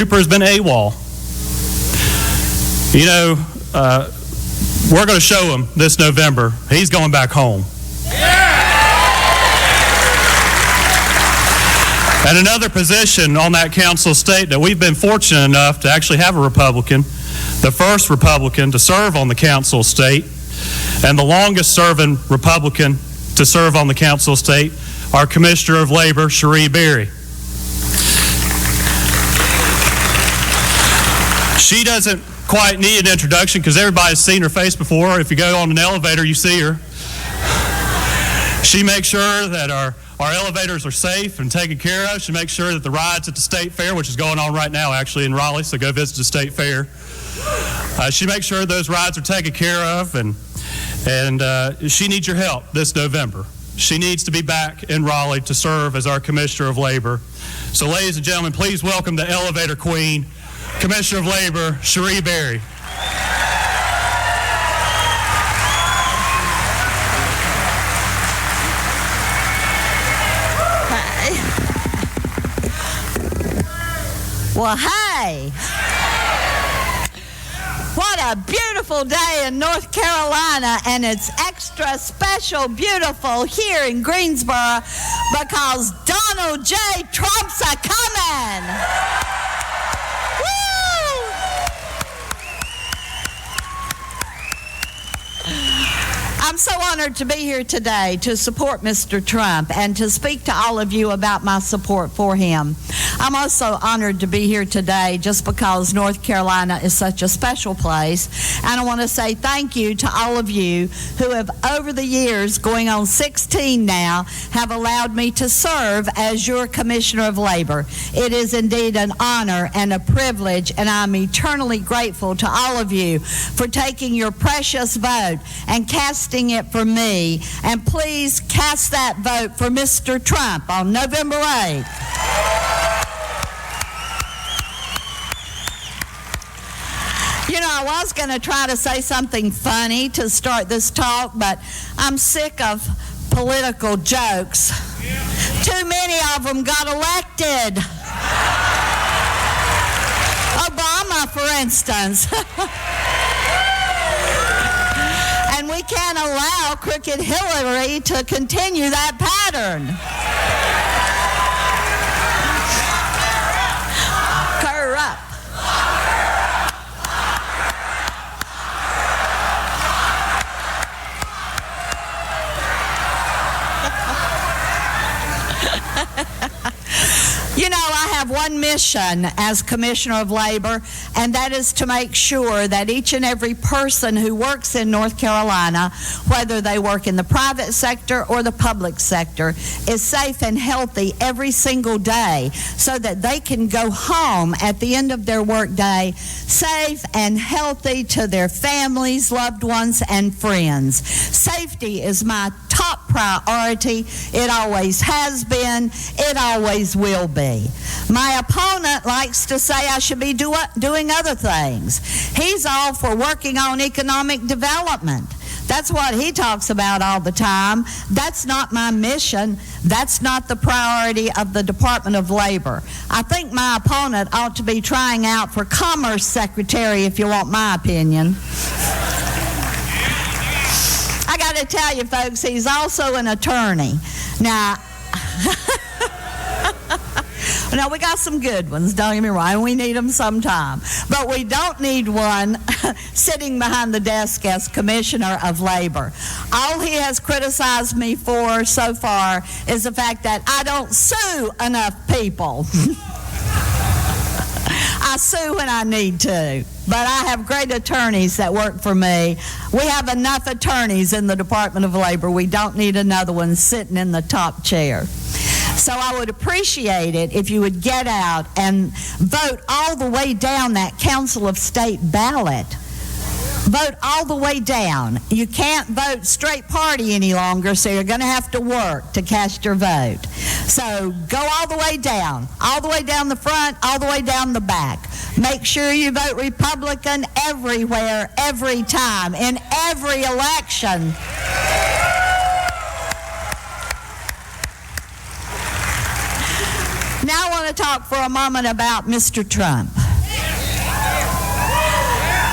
trooper has been AWOL. You know, we're going to show him this November. He's going back home. And another position on that council state that we've been fortunate enough to actually have a Republican, the first Republican to serve on the council state, and the longest serving Republican to serve on the council state, our Commissioner of Labor, Cherie Berry. She doesn't quite need an introduction because everybody's seen her face before. If you go on an elevator, you see her. She makes sure that our elevators are safe and taken care of. She makes sure that the rides at the State Fair, which is going on right now actually in Raleigh, so go visit the State Fair. She makes sure those rides are taken care of, and she needs your help this November. She needs to be back in Raleigh to serve as our Commissioner of Labor. So ladies and gentlemen, please welcome the Elevator Queen, Commissioner of Labor, Cherie Berry. Well, hey, what a beautiful day in North Carolina, and it's extra special beautiful here in Greensboro because Donald J. Trump's a-coming. Woo! I'm so honored to be here today to support Mr. Trump and to speak to all of you about my support for him. I'm also honored to be here today just because North Carolina is such a special place. And I want to say thank you to all of you who have, over the years, going on 16 now, have allowed me to serve as your Commissioner of Labor. It is indeed an honor and a privilege, and I'm eternally grateful to all of you for taking your precious vote and casting it for me. And please cast that vote for Mr. Trump on November 8th. You know, I was going to try to say something funny to start this talk, but I'm sick of political jokes. Too many of them got elected. Obama, for instance. And we can't allow crooked Hillary to continue that pattern. Corrupt. You know, I have one mission as Commissioner of Labor, and that is to make sure that each and every person who works in North Carolina, whether they work in the private sector or the public sector, is safe and healthy every single day so that they can go home at the end of their work day safe and healthy to their families, loved ones, and friends. Safety is my top priority. It always has been. It always will be. My opponent likes to say I should be doing other things. He's all for working on economic development. That's what he talks about all the time. That's not my mission. That's not the priority of the Department of Labor. I think my opponent ought to be trying out for Commerce Secretary, if you want my opinion. I got to tell you, folks, he's also an attorney. Now, now, we got some good ones, don't get me wrong. We need them sometime. But we don't need one sitting behind the desk as Commissioner of Labor. All he has criticized me for so far is the fact that I don't sue enough people. I sue when I need to, but I have great attorneys that work for me. We have enough attorneys in the Department of Labor. We don't need another one sitting in the top chair. So I would appreciate it if you would get out and vote all the way down that Council of State ballot. Vote all the way down. You can't vote straight party any longer, so you're going to have to work to cast your vote. So go all the way down the front, all the way down the back. Make sure you vote Republican everywhere, every time, in every election. Now I want to talk for a moment about Mr. Trump.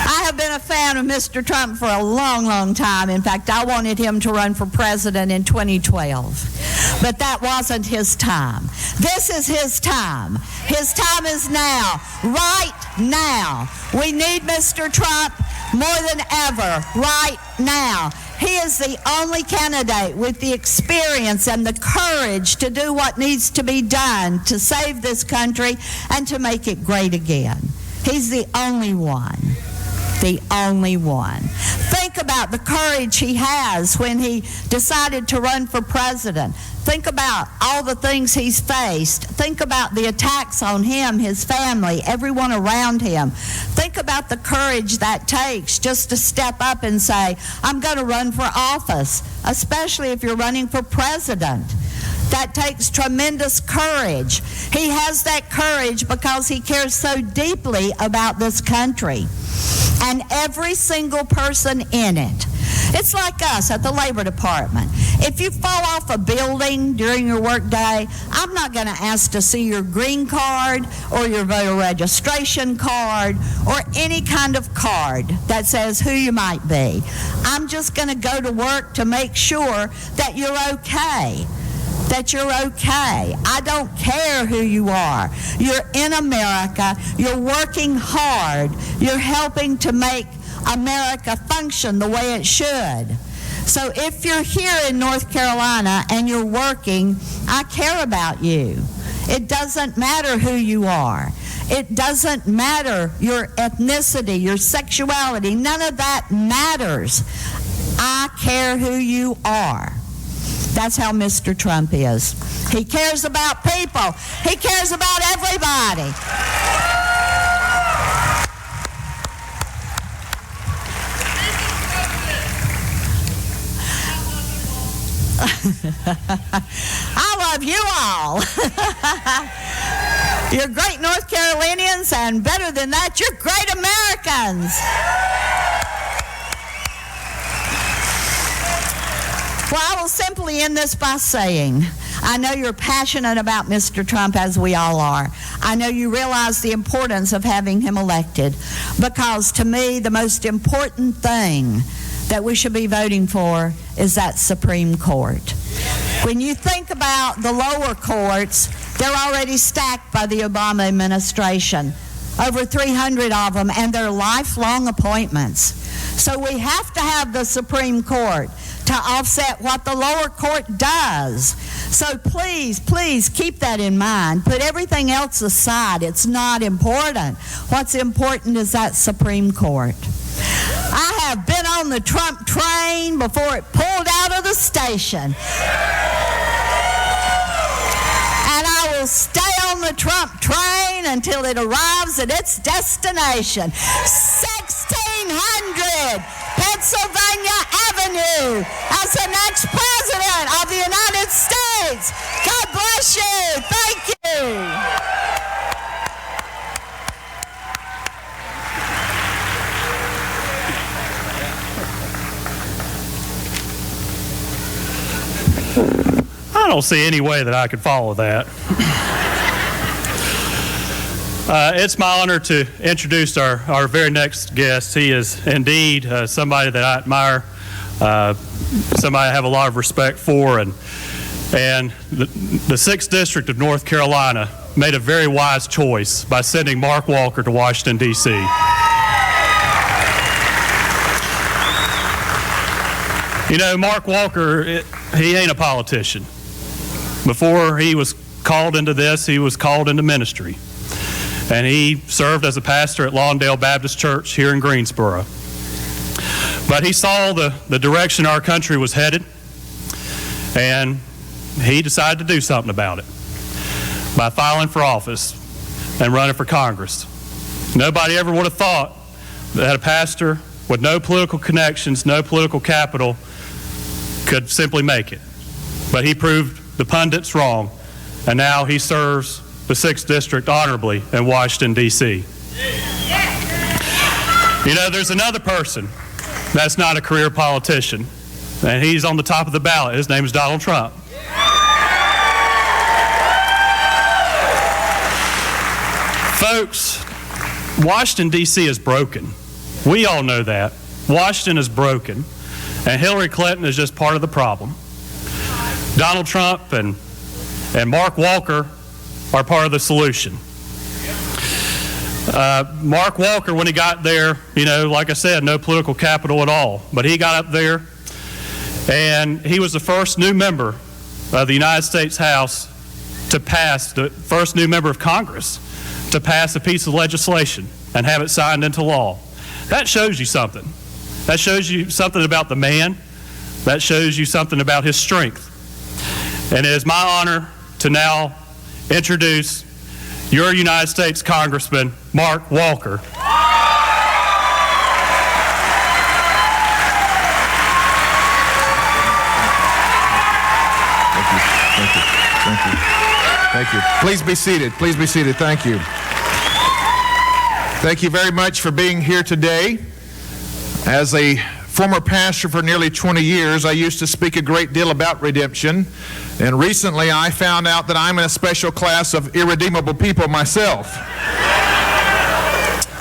I have been a fan of Mr. Trump for a long, long time. In fact, I wanted him to run for president in 2012. But that wasn't his time. This is his time. His time is now, right now. We need Mr. Trump more than ever, right now. He is the only candidate with the experience and the courage to do what needs to be done to save this country and to make it great again. He's the only one. The only one. Think about the courage he has when he decided to run for president. Think about all the things he's faced. Think about the attacks on him, his family, everyone around him. Think about the courage that takes just to step up and say, I'm going to run for office, especially if you're running for president. That takes tremendous courage. He has that courage because he cares so deeply about this country and every single person in it. It's like us at the Labor Department. If you fall off a building during your work day, I'm not going to ask to see your green card or your voter registration card or any kind of card that says who you might be. I'm just going to go to work to make sure that you're okay. That you're okay. I don't care who you are. You're in America. You're working hard. You're helping to make America function the way it should. So if you're here in North Carolina and you're working, I care about you. It doesn't matter who you are. It doesn't matter your ethnicity, your sexuality. None of that matters. I care who you are. That's how Mr. Trump is. He cares about people. He cares about everybody. I love you all. You're great North Carolinians, and better than that, you're great Americans. Well, I will simply end this by saying, I know you're passionate about Mr. Trump, as we all are. I know you realize the importance of having him elected, because to me, the most important thing that we should be voting for is that Supreme Court. When you think about the lower courts, they're already stacked by the Obama administration, over 300 of them, and they're lifelong appointments. So we have to have the Supreme Court to offset what the lower court does. So please, please keep that in mind. Put everything else aside. It's not important. What's important is that Supreme Court. I have been on the Trump train before it pulled out of the station. And I will stay on the Trump train until it arrives at its destination. 1600 Pennsylvania Avenue as the next president of the United States. God bless you. Thank you. I don't see any way that I could follow that. It's my honor to introduce our very next guest. He is indeed somebody that I admire, somebody I have a lot of respect for, and the 6th District of North Carolina made a very wise choice by sending Mark Walker to Washington, D.C. You know, Mark Walker, he ain't a politician. Before he was called into this, he was called into ministry. And he served as a pastor at Lawndale Baptist Church here in Greensboro. But he saw the direction our country was headed, and he decided to do something about it by filing for office and running for Congress. Nobody ever would have thought that a pastor with no political connections, no political capital, could simply make it. But he proved the pundits wrong, and now he serves the 6th District honorably in Washington, D.C. You know, there's another person that's not a career politician, and he's on the top of the ballot. His name is Donald Trump. Folks, Washington, D.C. is broken. We all know that. Washington is broken, and Hillary Clinton is just part of the problem. Donald Trump and Mark Walker are part of the solution. Mark Walker, when he got there, like I said, no political capital at all, but he got up there, and he was the first new member of the United States House to pass, the first new member of Congress to pass a piece of legislation and have it signed into law. That shows you something. That shows you something about the man. That shows you something about his strength. And it is my honor to now introduce your United States Congressman, Mark Walker. Thank you. Please be seated. Please be seated. Thank you. Thank you very much for being here today. As a former pastor for nearly 20 years, I used to speak a great deal about redemption. And recently I found out that I'm in a special class of irredeemable people myself.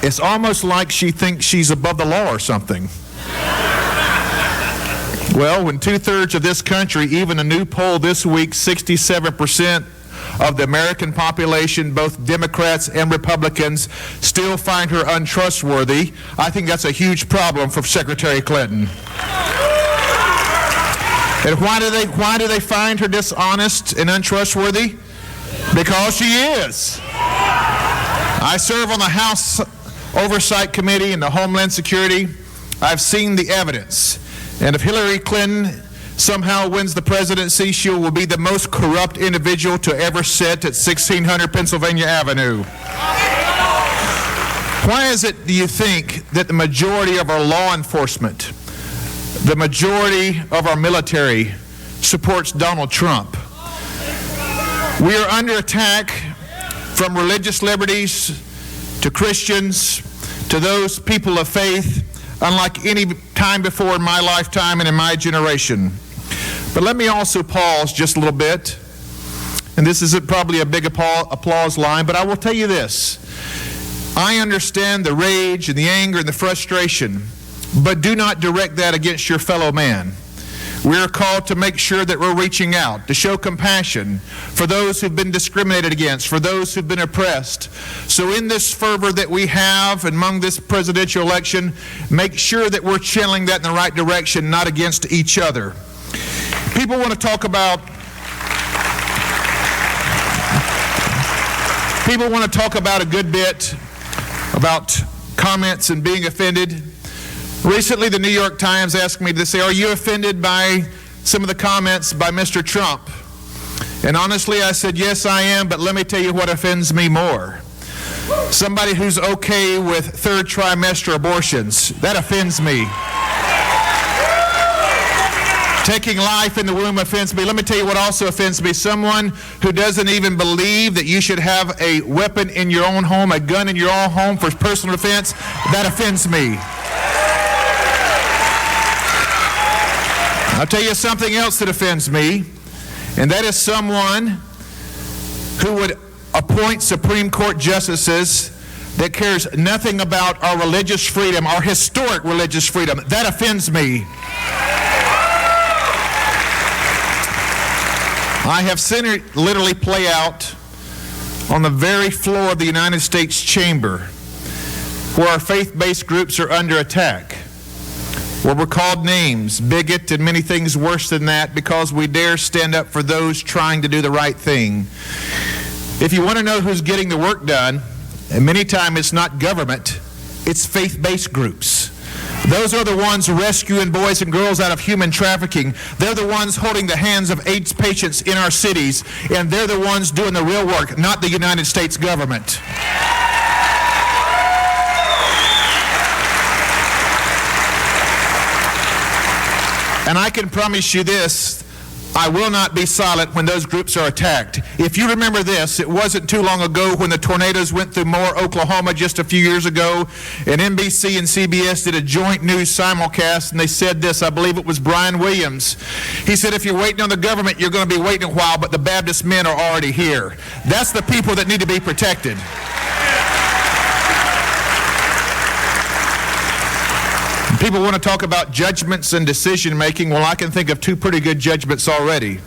It's almost like she thinks she's above the law or something. Well, when 2/3 of this country, even a new poll this week, 67% of the American population, both Democrats and Republicans, still find her untrustworthy, I think that's a huge problem for Secretary Clinton. And why do they find her dishonest and untrustworthy? Because she is. I serve on the House Oversight Committee and the Homeland Security. I've seen the evidence. And if Hillary Clinton somehow wins the presidency, she will be the most corrupt individual to ever sit at 1600 Pennsylvania Avenue. Why is it, do you think, that the majority of our law enforcement, the majority of our military supports Donald Trump? We are under attack from religious liberties to Christians to those people of faith, unlike any time before in my lifetime and in my generation. But let me also pause just a little bit, and this isn't probably a big applause line, but I will tell you this. I understand the rage and the anger and the frustration, but do not direct that against your fellow man. We are called to make sure that we're reaching out, to show compassion for those who've been discriminated against, for those who've been oppressed. So in this fervor that we have among this presidential election, make sure that we're channeling that in the right direction, not against each other. People want to talk about a good bit about comments and being offended. Recently, the New York Times asked me to say, are you offended by some of the comments by Mr. Trump? And honestly, I said, yes, I am, but let me tell you what offends me more. Somebody who's okay with third trimester abortions. That offends me. Taking life in the womb offends me. Let me tell you what also offends me. Someone who doesn't even believe that you should have a weapon in your own home, a gun in your own home for personal defense, that offends me. I'll tell you something else that offends me, and that is someone who would appoint Supreme Court justices that cares nothing about our religious freedom, our historic religious freedom. That offends me. I have seen it literally play out on the very floor of the United States Chamber, where our faith-based groups are under attack, where we're called names, bigot, and many things worse than that because we dare stand up for those trying to do the right thing. If you want to know who's getting the work done, and many times it's not government, it's faith-based groups. Those are the ones rescuing boys and girls out of human trafficking. They're the ones holding the hands of AIDS patients in our cities, and they're the ones doing the real work, not the United States government. And I can promise you this, I will not be silent when those groups are attacked. If you remember this, it wasn't too long ago when the tornadoes went through Moore, Oklahoma just a few years ago, and NBC and CBS did a joint news simulcast, and they said this, I believe it was Brian Williams. He said, if you're waiting on the government, you're going to be waiting a while, but the Baptist men are already here. That's the people that need to be protected. People want to talk about judgments and decision making. Well, I can think of 2 pretty good judgments already.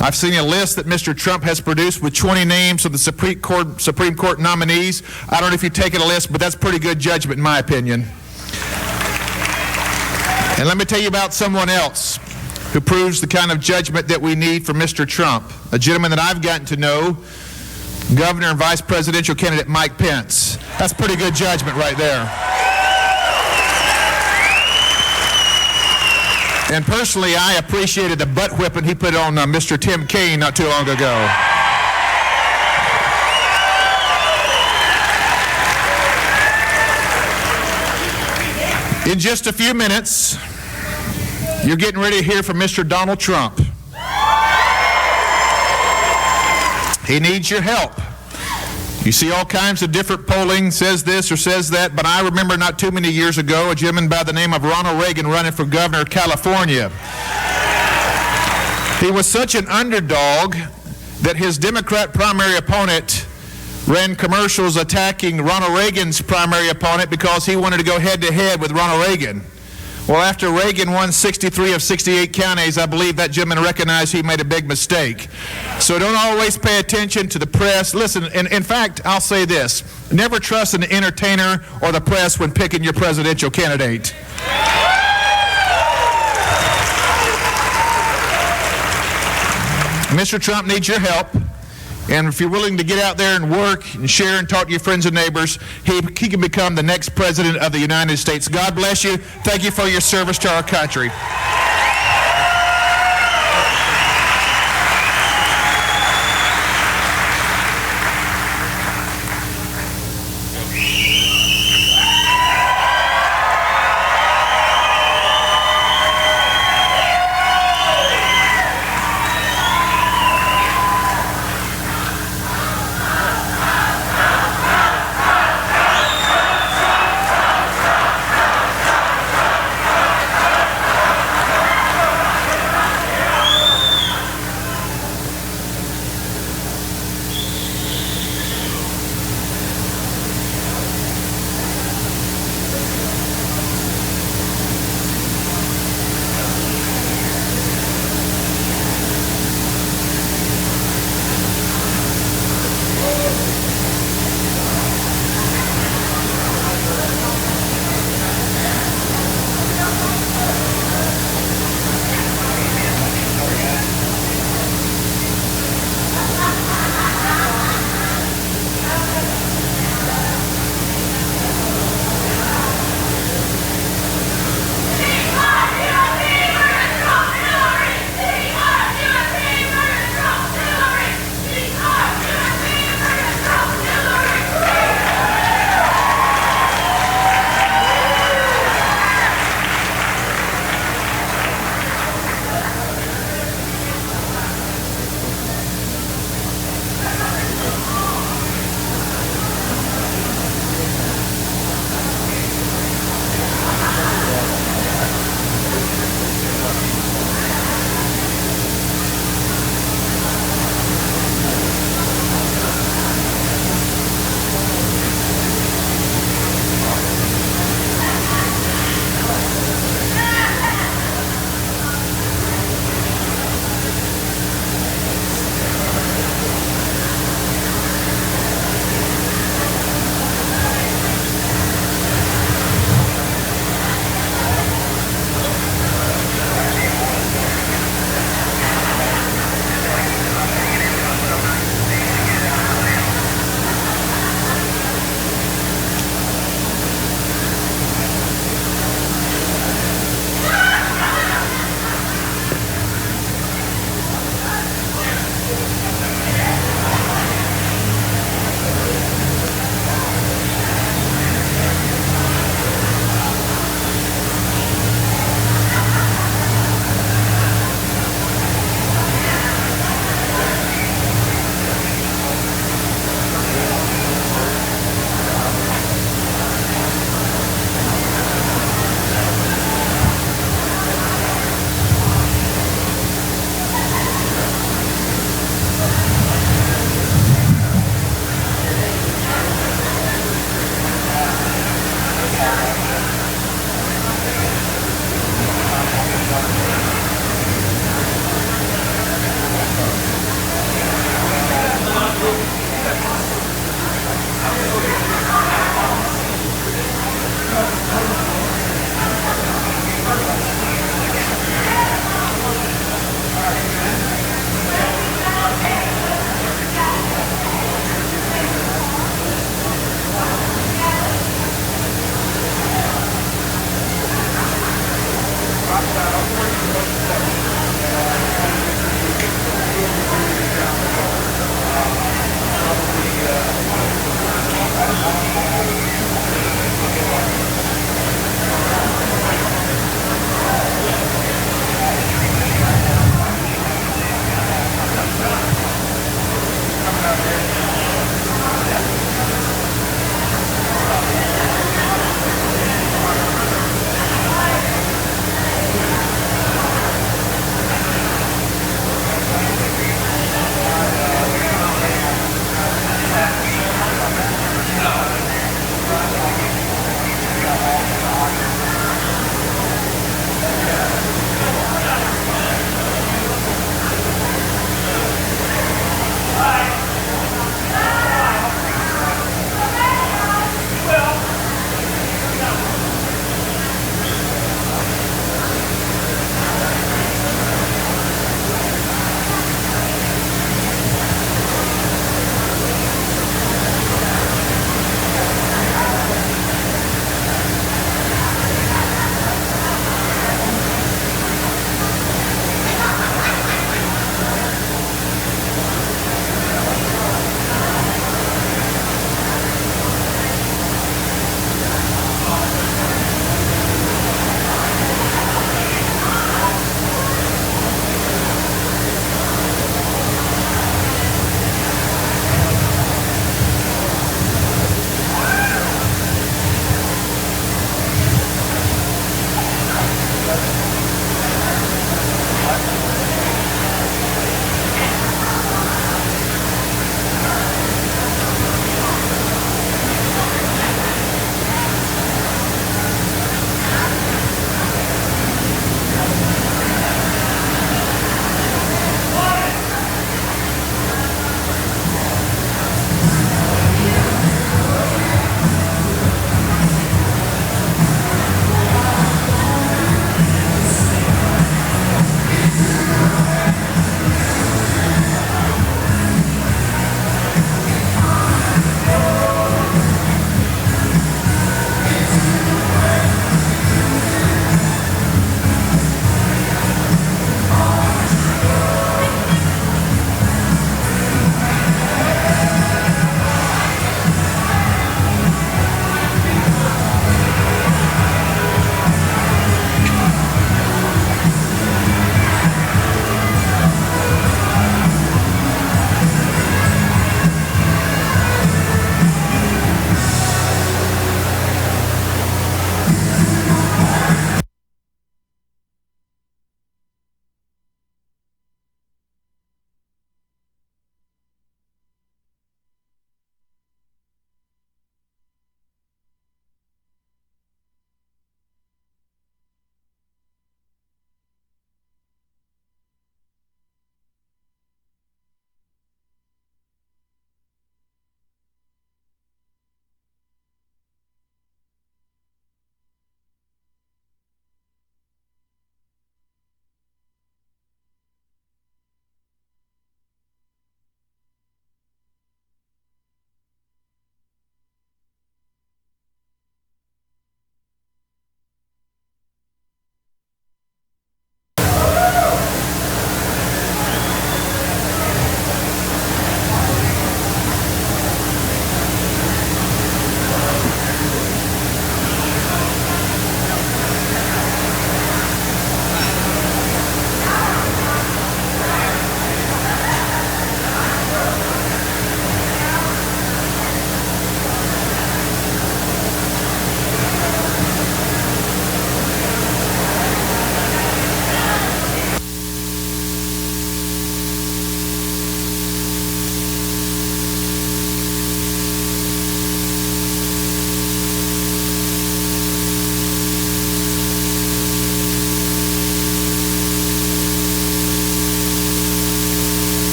I've seen a list that Mr. Trump has produced with 20 names of the Supreme Court nominees. I don't know if you've taken a list, but that's pretty good judgment in my opinion. And let me tell you about someone else who proves the kind of judgment that we need from Mr. Trump, a gentleman that I've gotten to know, Governor and Vice Presidential candidate Mike Pence. That's pretty good judgment right there. And personally, I appreciated the butt whipping he put on Mr. Tim Kaine not too long ago. In just a few minutes, you're getting ready to hear from Mr. Donald Trump. He needs your help. You see all kinds of different polling, says this or says that, but I remember not too many years ago a gentleman by the name of Ronald Reagan running for governor of California. He was such an underdog that his Democrat primary opponent ran commercials attacking Ronald Reagan's primary opponent because he wanted to go head-to-head with Ronald Reagan. Well, after Reagan won 63 of 68 counties, I believe that gentleman recognized he made a big mistake. So don't always pay attention to the press. Listen, in fact, I'll say this. Never trust an entertainer or the press when picking your presidential candidate. Mr. Trump needs your help. And if you're willing to get out there and work and share and talk to your friends and neighbors, he can become the next president of the United States. God bless you. Thank you for your service to our country.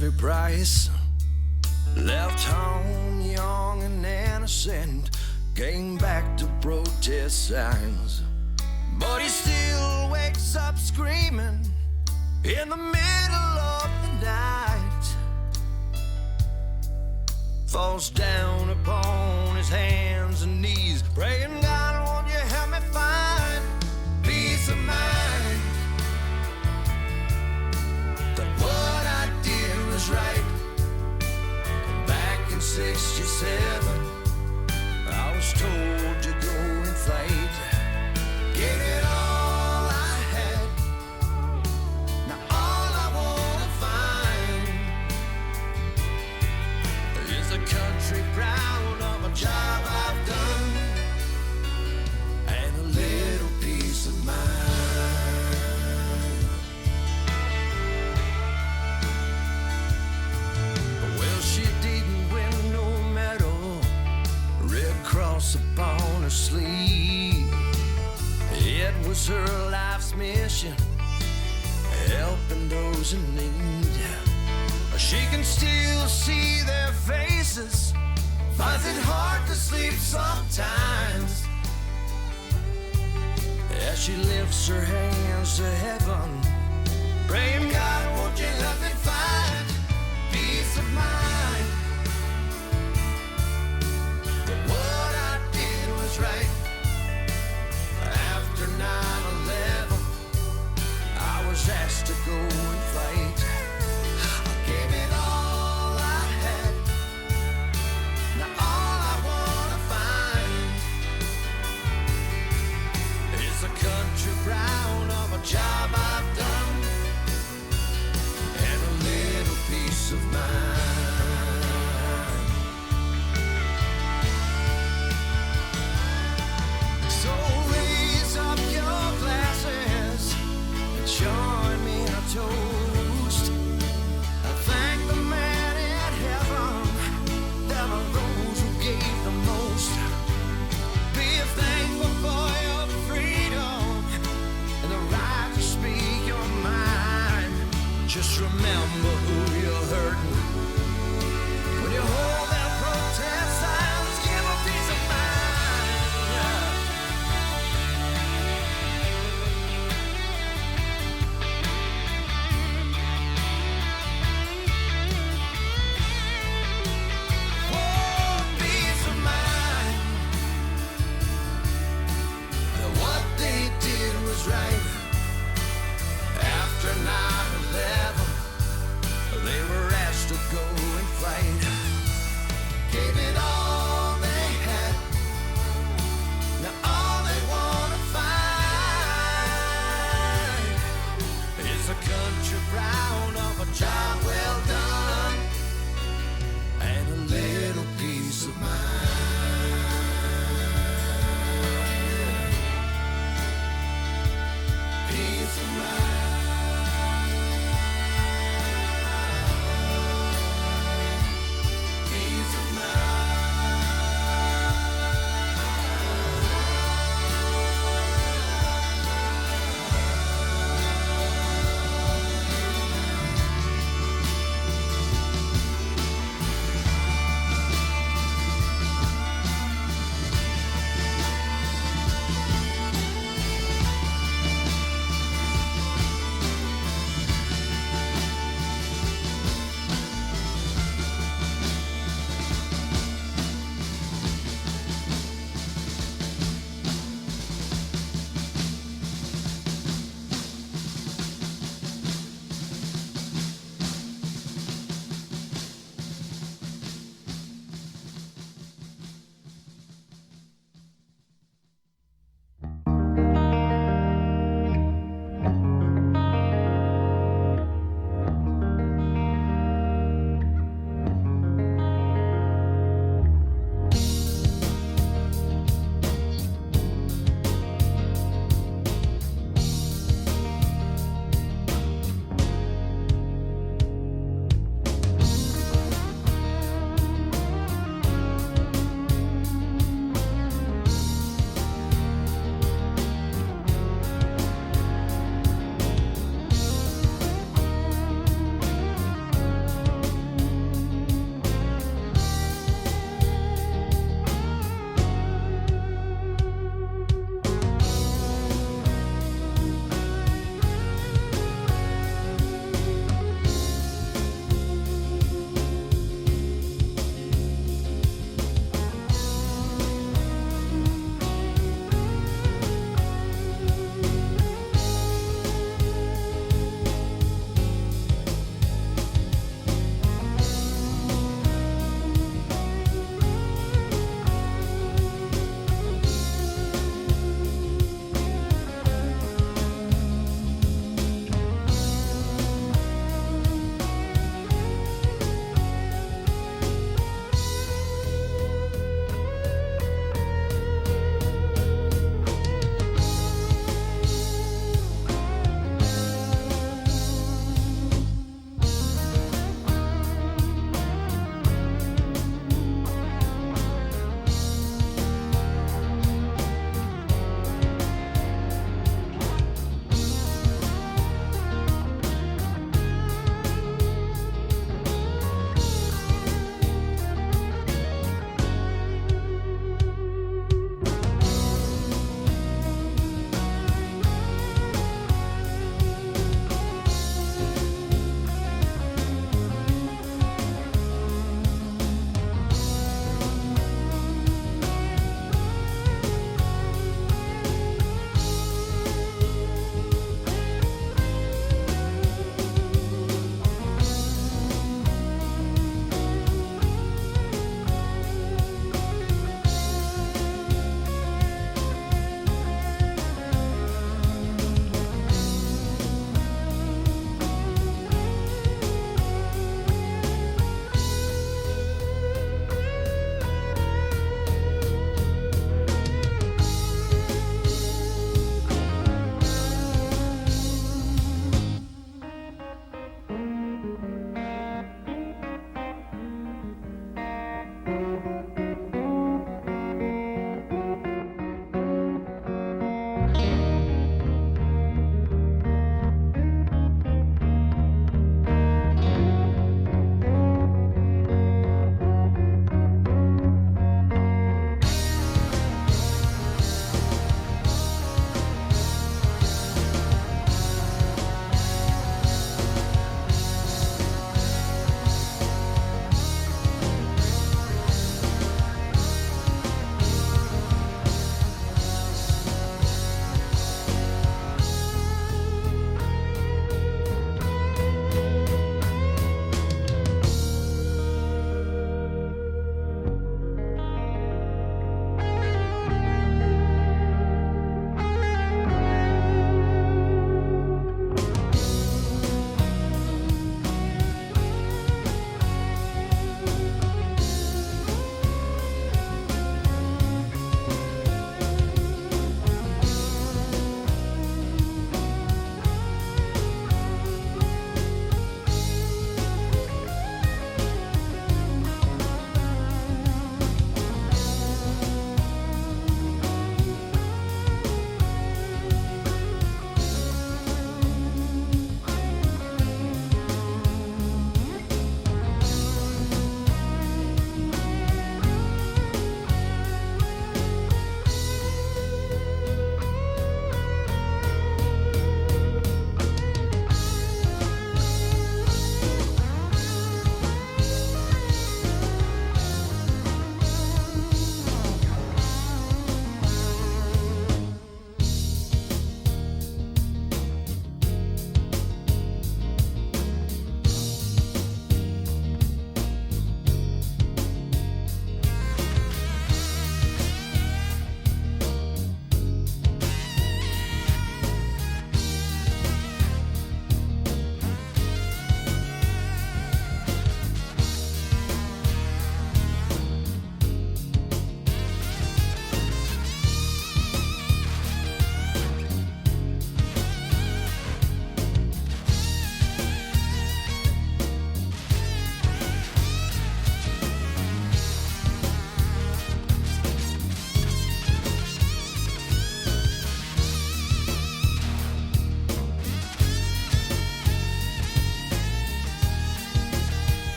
heavy price. Left home young and innocent, came back to protest signs. But he still wakes up screaming in the middle of the night. Falls down upon his hands and knees, praying, God, won't you help me find peace of mind? That what I did was right. Back in 67, I was told to go and fight. Give it all I had. Now all I wanna find is a country proud of a job I've done and a little peace of mind. Well, she didn't win no medal, Red Cross upon her sleeve. It was her life's mission, helping those in need. She can still see their faces, finds it hard to sleep sometimes, as she lifts her hands to heaven, praying, God, won't you help me find peace of mind? That what I did was right. After 9/11, I was asked to go and fight. I gave it all I had. Now all I wanna find is a country proud of a job I've done and a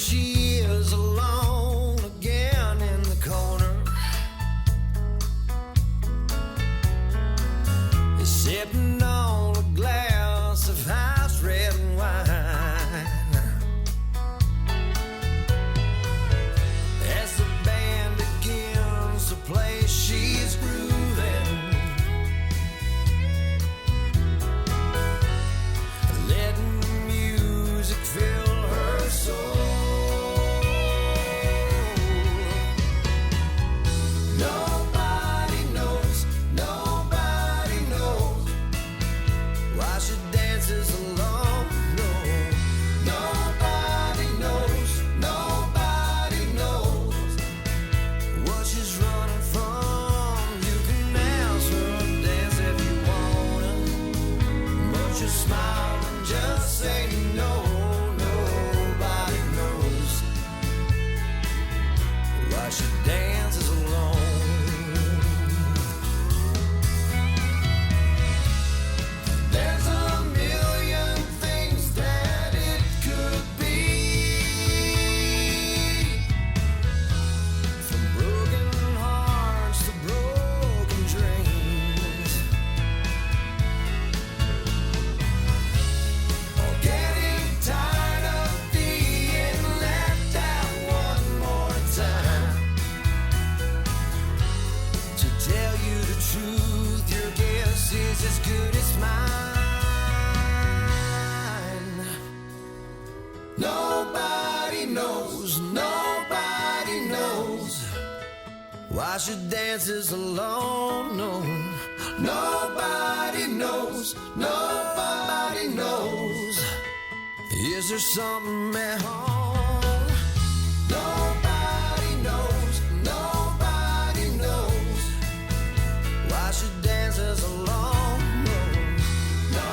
she is alone again in the corner, sipping on a glass of house red wine. As the band begins to play, she's grooving, letting music fill her soul. Nobody knows why she dances alone. No, nobody knows what she's running from. You can ask her to dance if you wanna, but you smile and just say no. Nobody knows why she dances alone. There's a million things that it could be, from broken hearts to broken dreams, or getting tired of being left out one more time. To tell you the truth, your guess is as good as mine. Nobody knows why she dances alone. No, nobody knows. Is there something at home? Nobody knows why she dances alone. No,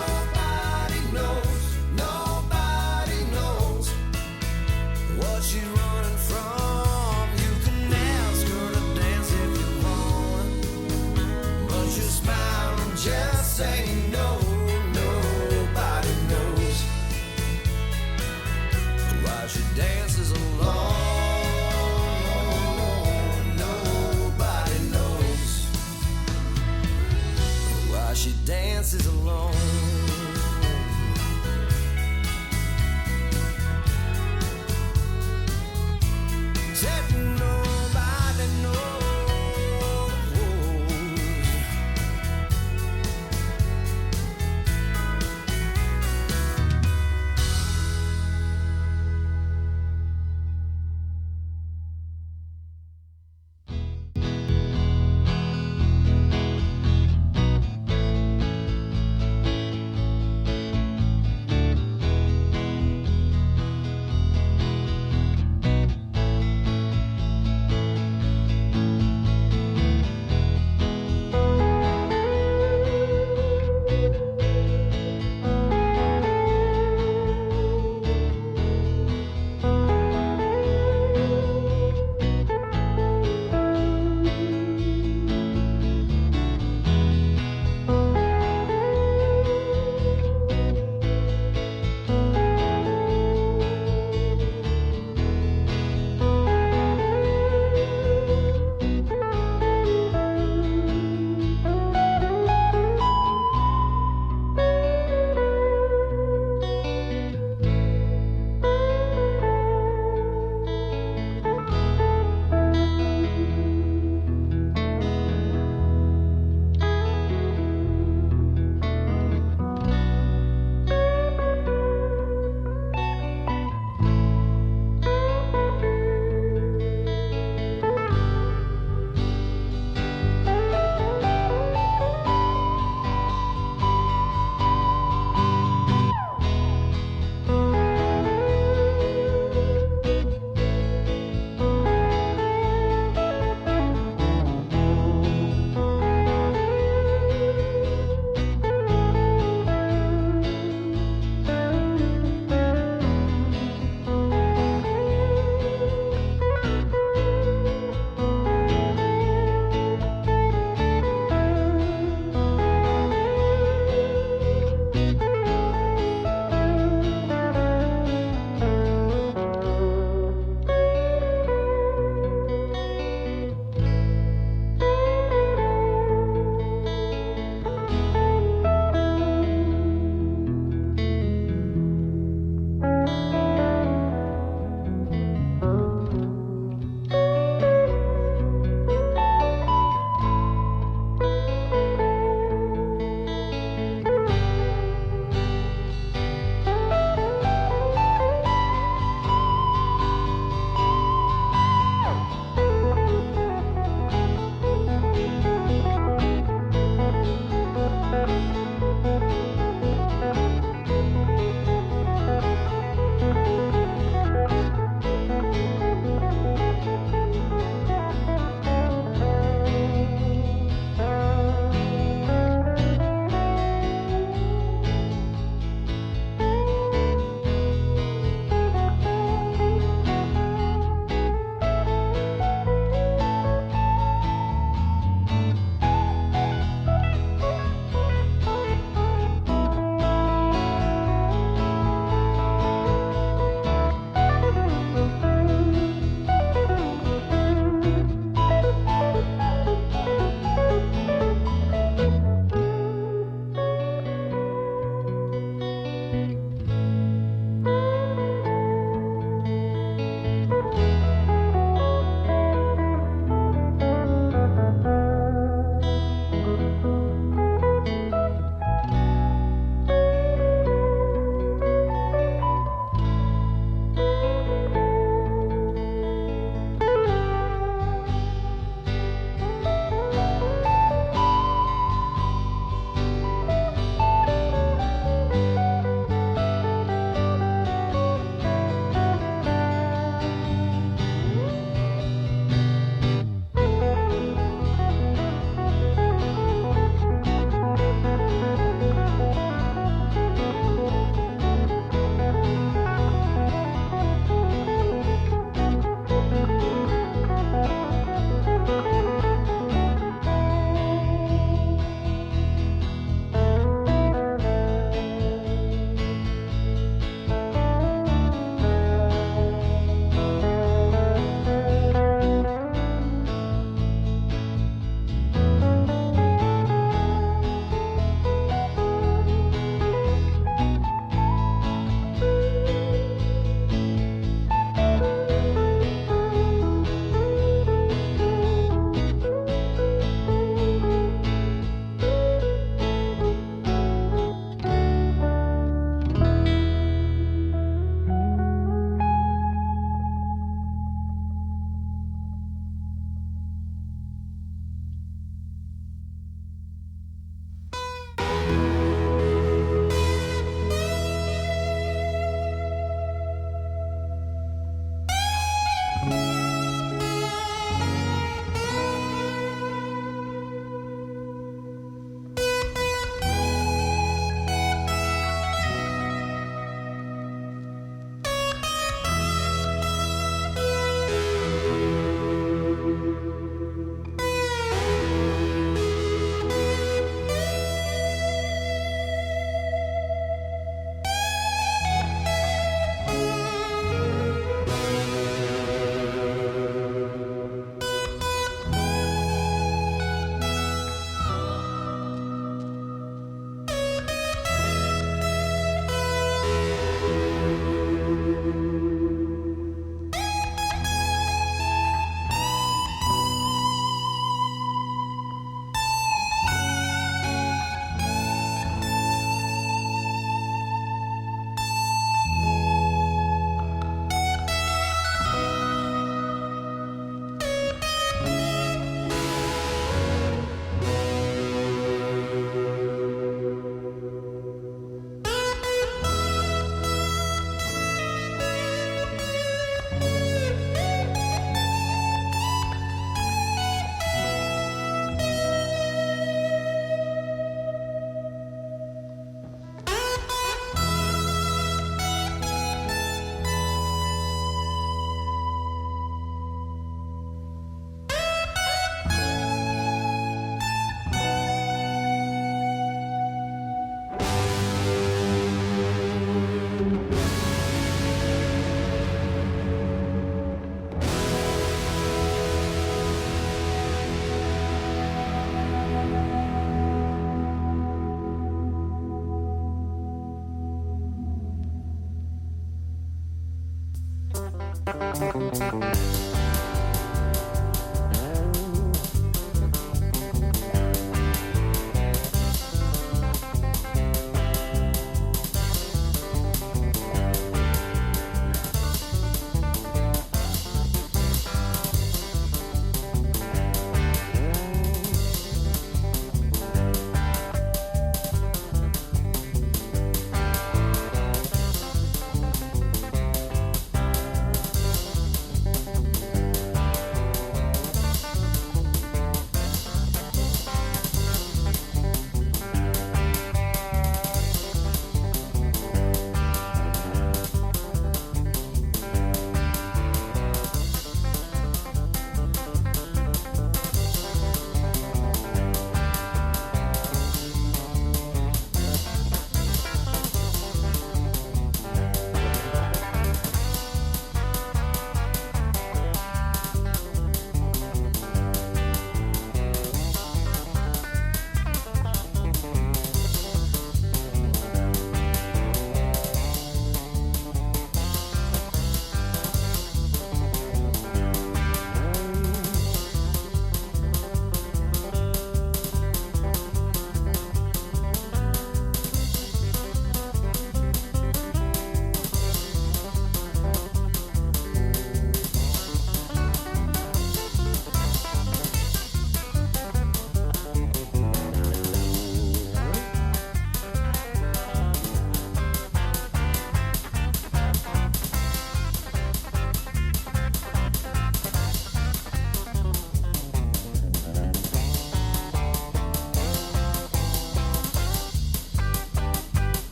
nobody knows what she's running from. You can ask her to dance if you want, but you smile and just say no. Nobody knows why she dances alone. Nobody knows why she dances alone. Said nobody knows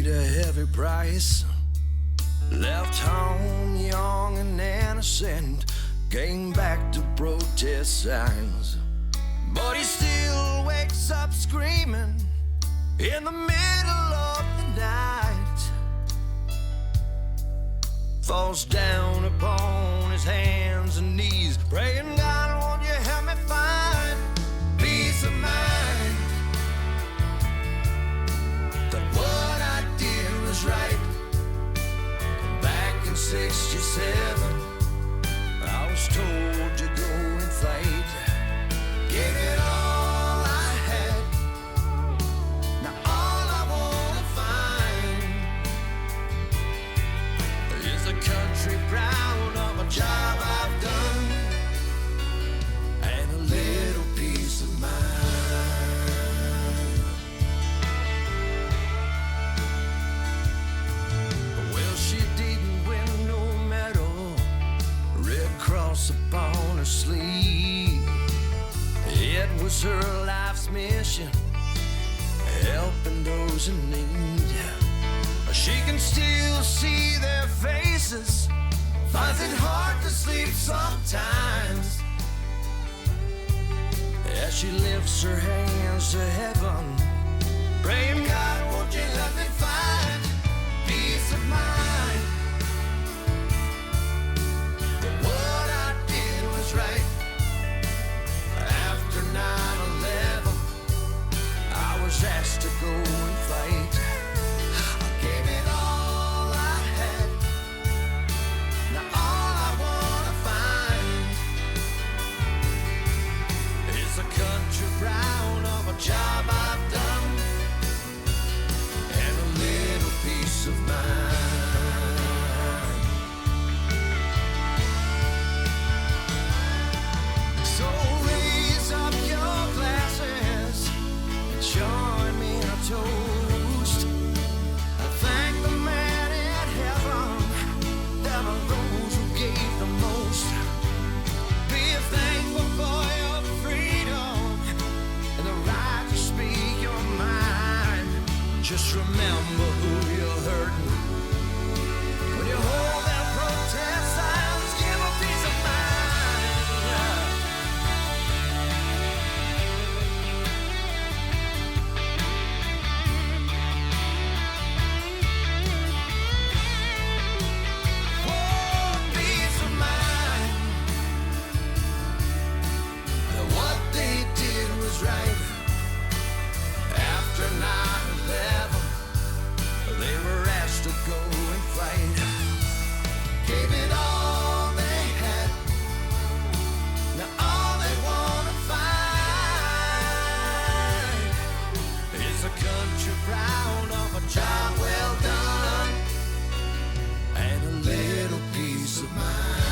paid a heavy price. Left home young and innocent, came back to protest signs. But he still wakes up screaming in the middle of the night. Falls down upon his hands and knees, praying, God, won't you help me find peace of mind? That what I did was right. Back in 67, I was told to go and fight. Give it all I had. Now all I wanna find is a country proud of a job I've done and a little peace of mind. Well, she didn't win no medal, red cross upon her sleeve. It was her life's mission, helping those in need. She can still see their faces, finds it hard to sleep sometimes, as she lifts her hands to heaven, praying, God, won't you let me find peace of mind? That what I did was right. After 9/11, I was asked to go and fight. I gave it all I had. Now all I wanna find is a country proud of a job I've done and a little peace of mind. So raise up your glasses and join me in a toast. I thank the man in heaven that are those who gave the most. Be thankful for your freedom and the right to speak your mind. Just remember who you're hurting when you hold that protest signs. Give a peace of mind. Oh, peace of mind. That what they did was right. After 9/11, they were asked to go and fight. Gave it all they had. Now all they wanna find is a country proud of a job well done and a little peace of mind.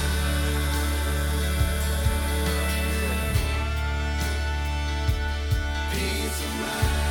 Peace of mind.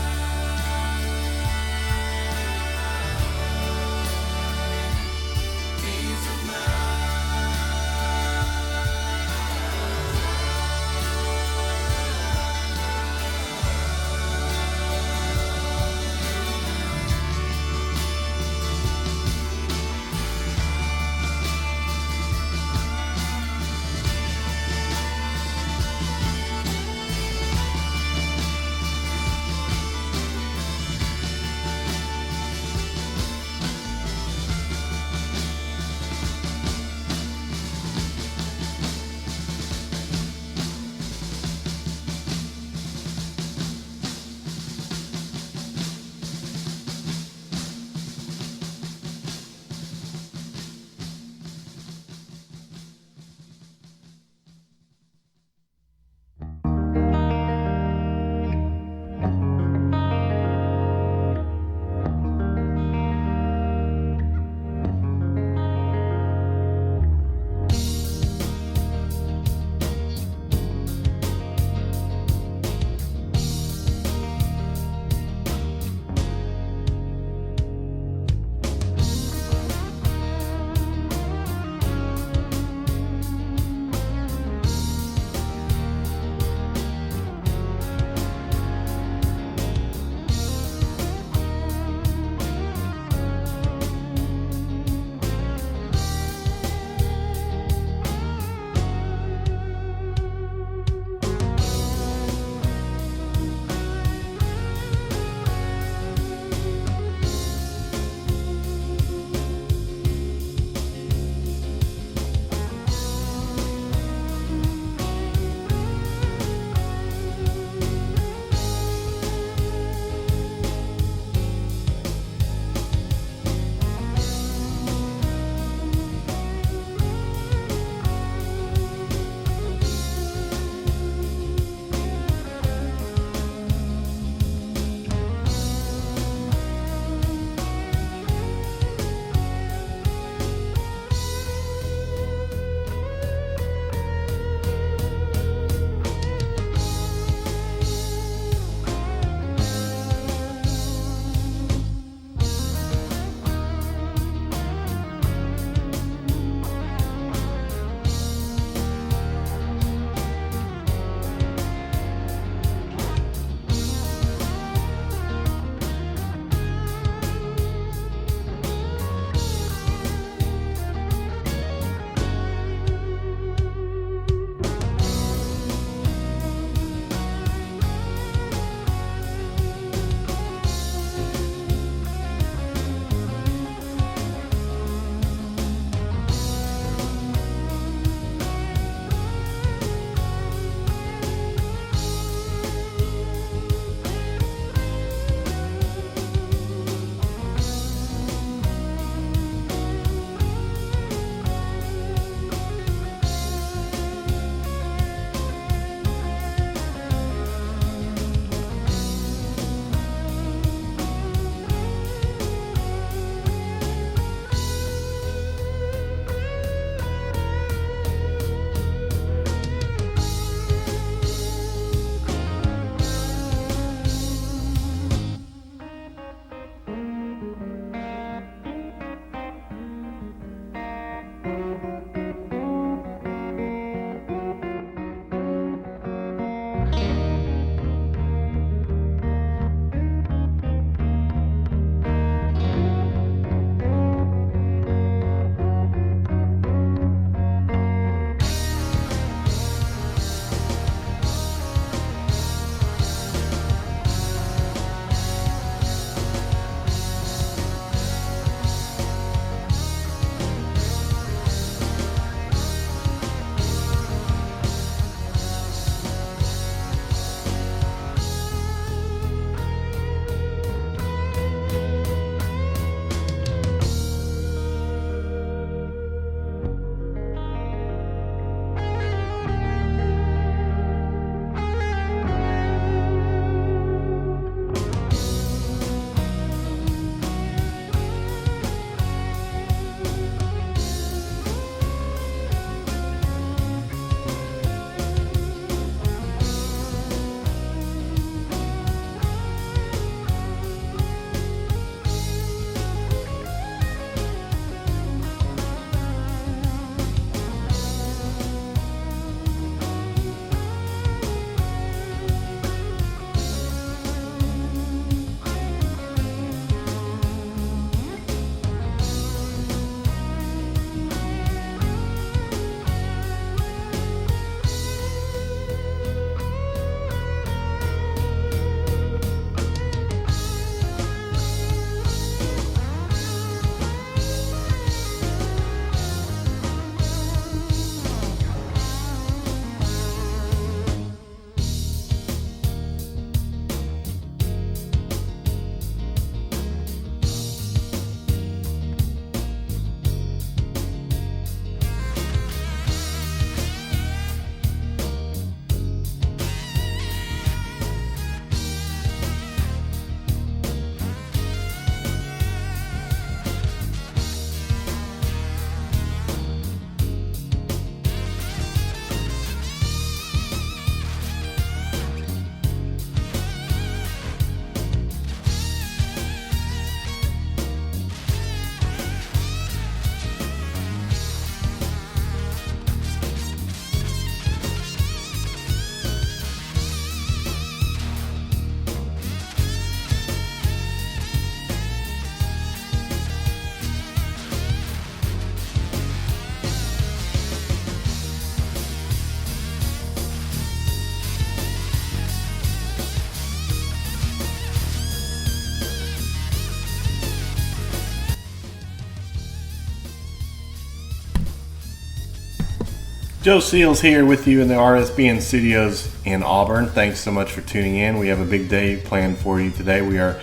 Joe Seals here with you in the RSBN studios in Auburn. Thanks so much for tuning in. We have a big day planned for you today. We are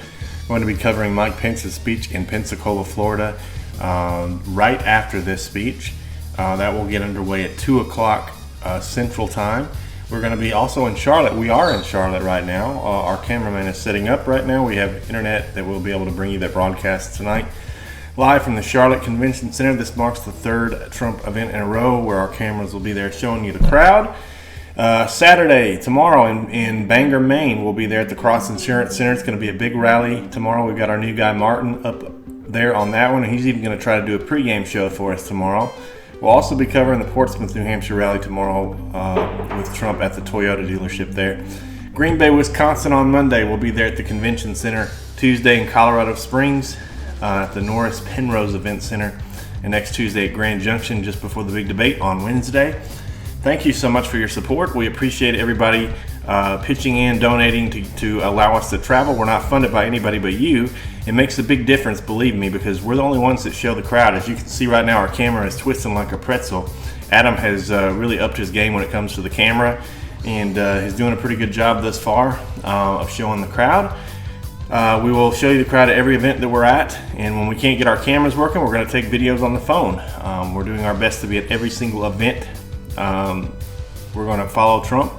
going to be covering Mike Pence's speech in Pensacola, Florida, right after this speech. That will get underway at 2 o'clock Central Time. We're going to be also in Charlotte. We are in Charlotte right now. Our cameraman is setting up right now. We have internet that we'll be able to bring you that broadcast tonight. Live from the Charlotte Convention Center. This marks the third Trump event in a row where our cameras will be there showing you the crowd. Saturday, tomorrow in Bangor, Maine, we'll be there at the Cross Insurance Center. It's going to be a big rally tomorrow. We've got our new guy Martin up there on that one, and he's even going to try to do a pregame show for us tomorrow. We'll also be covering the Portsmouth, New Hampshire rally tomorrow with Trump at the Toyota dealership there. Green Bay, Wisconsin on Monday. We'll be there at the Convention Center. Tuesday in Colorado Springs at the Norris Penrose Event Center. And next Tuesday at Grand Junction just before the big debate on Wednesday. Thank you so much for your support. We appreciate everybody pitching in, donating to allow us to travel. We're not funded by anybody but you. It makes a big difference, believe me, because we're the only ones that show the crowd. As you can see right now, our camera is twisting like a pretzel. Adam has really upped his game when it comes to the camera, and he's doing a pretty good job thus far of showing the crowd. We will show you the crowd at every event that we're at, and when we can't get our cameras working, we're going to take videos on the phone. We're doing our best to be at every single event. We're going to follow Trump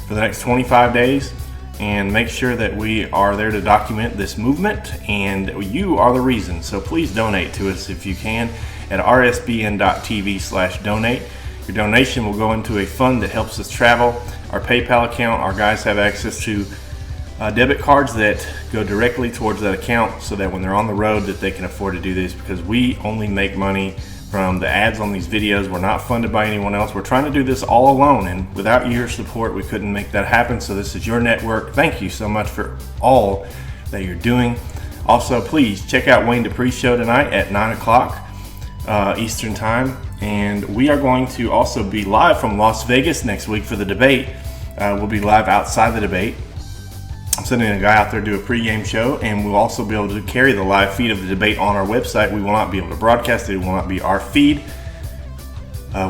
for the next 25 days and make sure that we are there to document this movement, and you are the reason. So please donate to us if you can at rsbn.tv/donate. Your donation will go into a fund that helps us travel. Our PayPal account, our guys have access to debit cards that go directly towards that account so that when they're on the road that they can afford to do this, because we only make money from the ads on these videos. We're not funded by anyone else. We're trying to do this all alone, and without your support we couldn't make that happen. So this is your network. Thank you so much for all that you're doing. Also, please check out Wayne Dupree's show tonight at 9 o'clock Eastern Time, and we are going to also be live from Las Vegas next week for the debate. We'll be live outside the debate. I'm sending a guy out there to do a pregame show, and we'll also be able to carry the live feed of the debate on our website. We will not be able to broadcast it. It will not be our feed.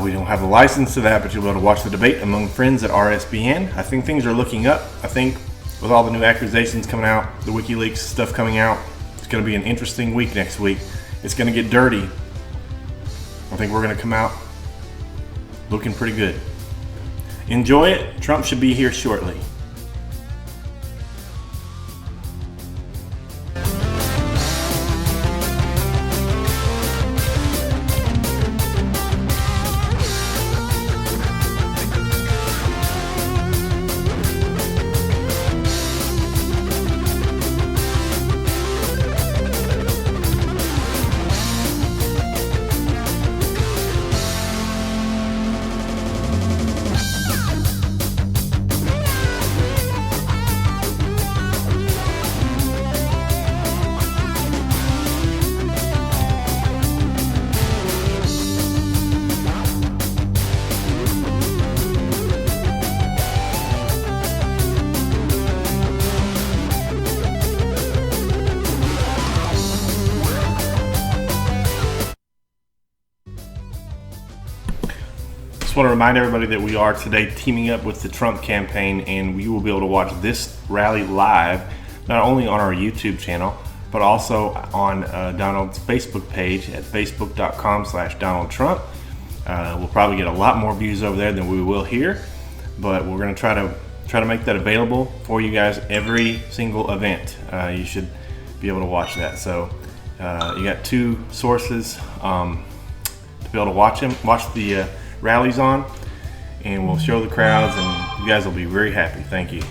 We don't have a license to that, but you'll be able to watch the debate among friends at RSBN. I think things are looking up. I think with all the new accusations coming out, the WikiLeaks stuff coming out, it's going to be an interesting week next week. It's going to get dirty. I think we're going to come out looking pretty good. Enjoy it. Trump should be here shortly. I want to remind everybody that we are today teaming up with the Trump campaign, and you will be able to watch this rally live not only on our YouTube channel but also on Donald's Facebook page at facebook.com/Donald Trump. We'll probably get a lot more views over there than we will here, but we're going to try to make that available for you guys every single event. You should be able to watch that. So you got two sources to be able to watch the rallies on, and we'll show the crowds, and you guys will be very happy. Thank you.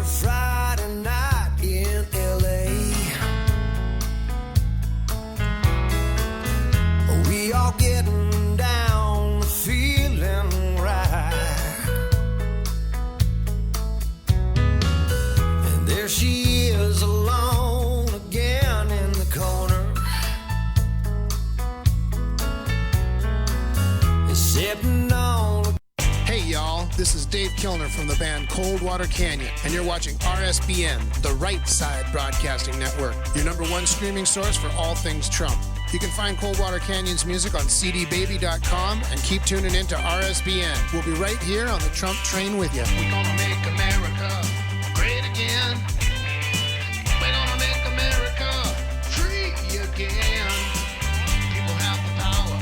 Friday night in LA. We all getting down, feeling right. And there she is alone again in the corner, sitting on. Hey y'all, this is Dave Kilner from the band Coldwater Canyon, and you're watching RSBN, the Right Side Broadcasting Network, your #1 streaming source for all things Trump. You can find Coldwater Canyon's music on cdbaby.com and keep tuning in to RSBN. We'll be right here on the Trump train with you. We're gonna make America great again. We're gonna make America free again. People have the power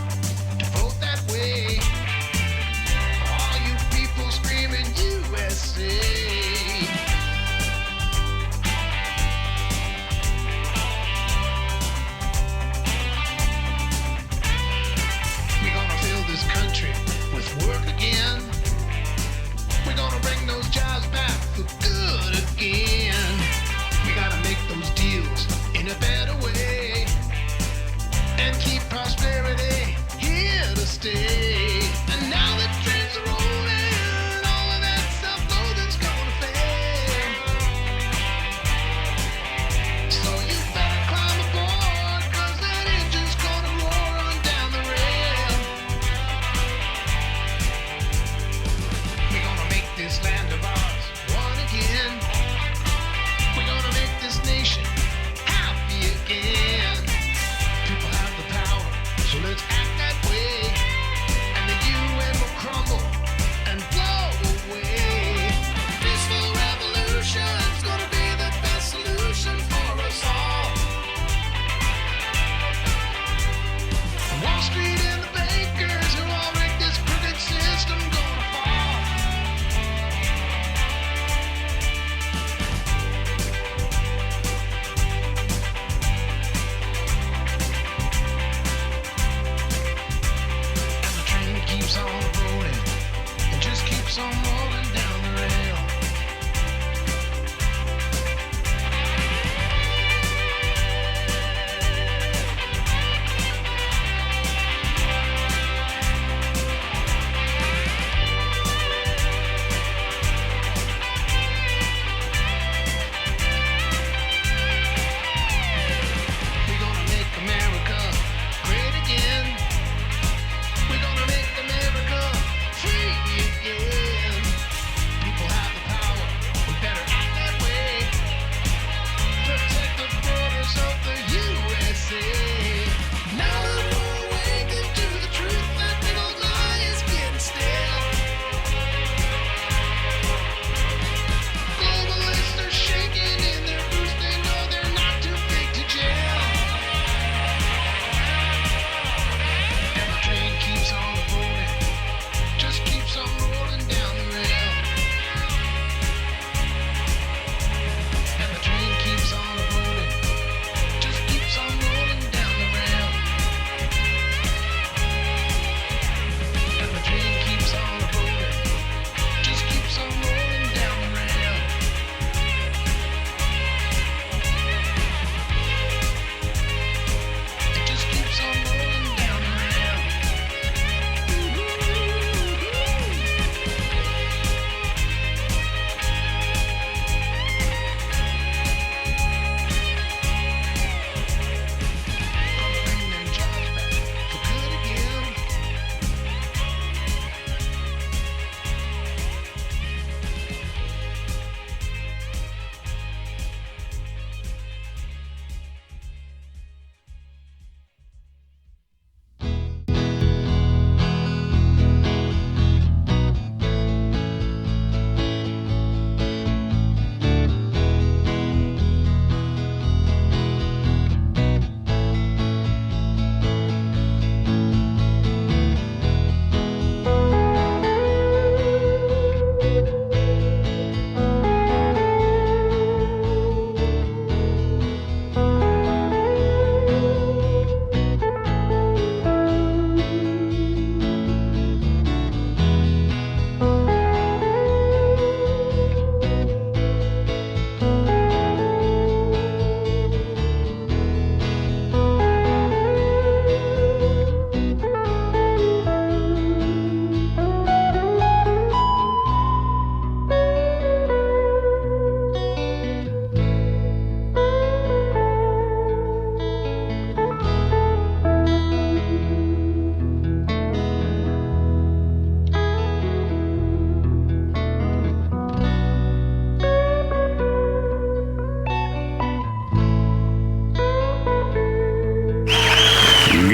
to vote that way. All you people screaming USA. We're gonna fill this country with work again. We're gonna bring those jobs back for good again.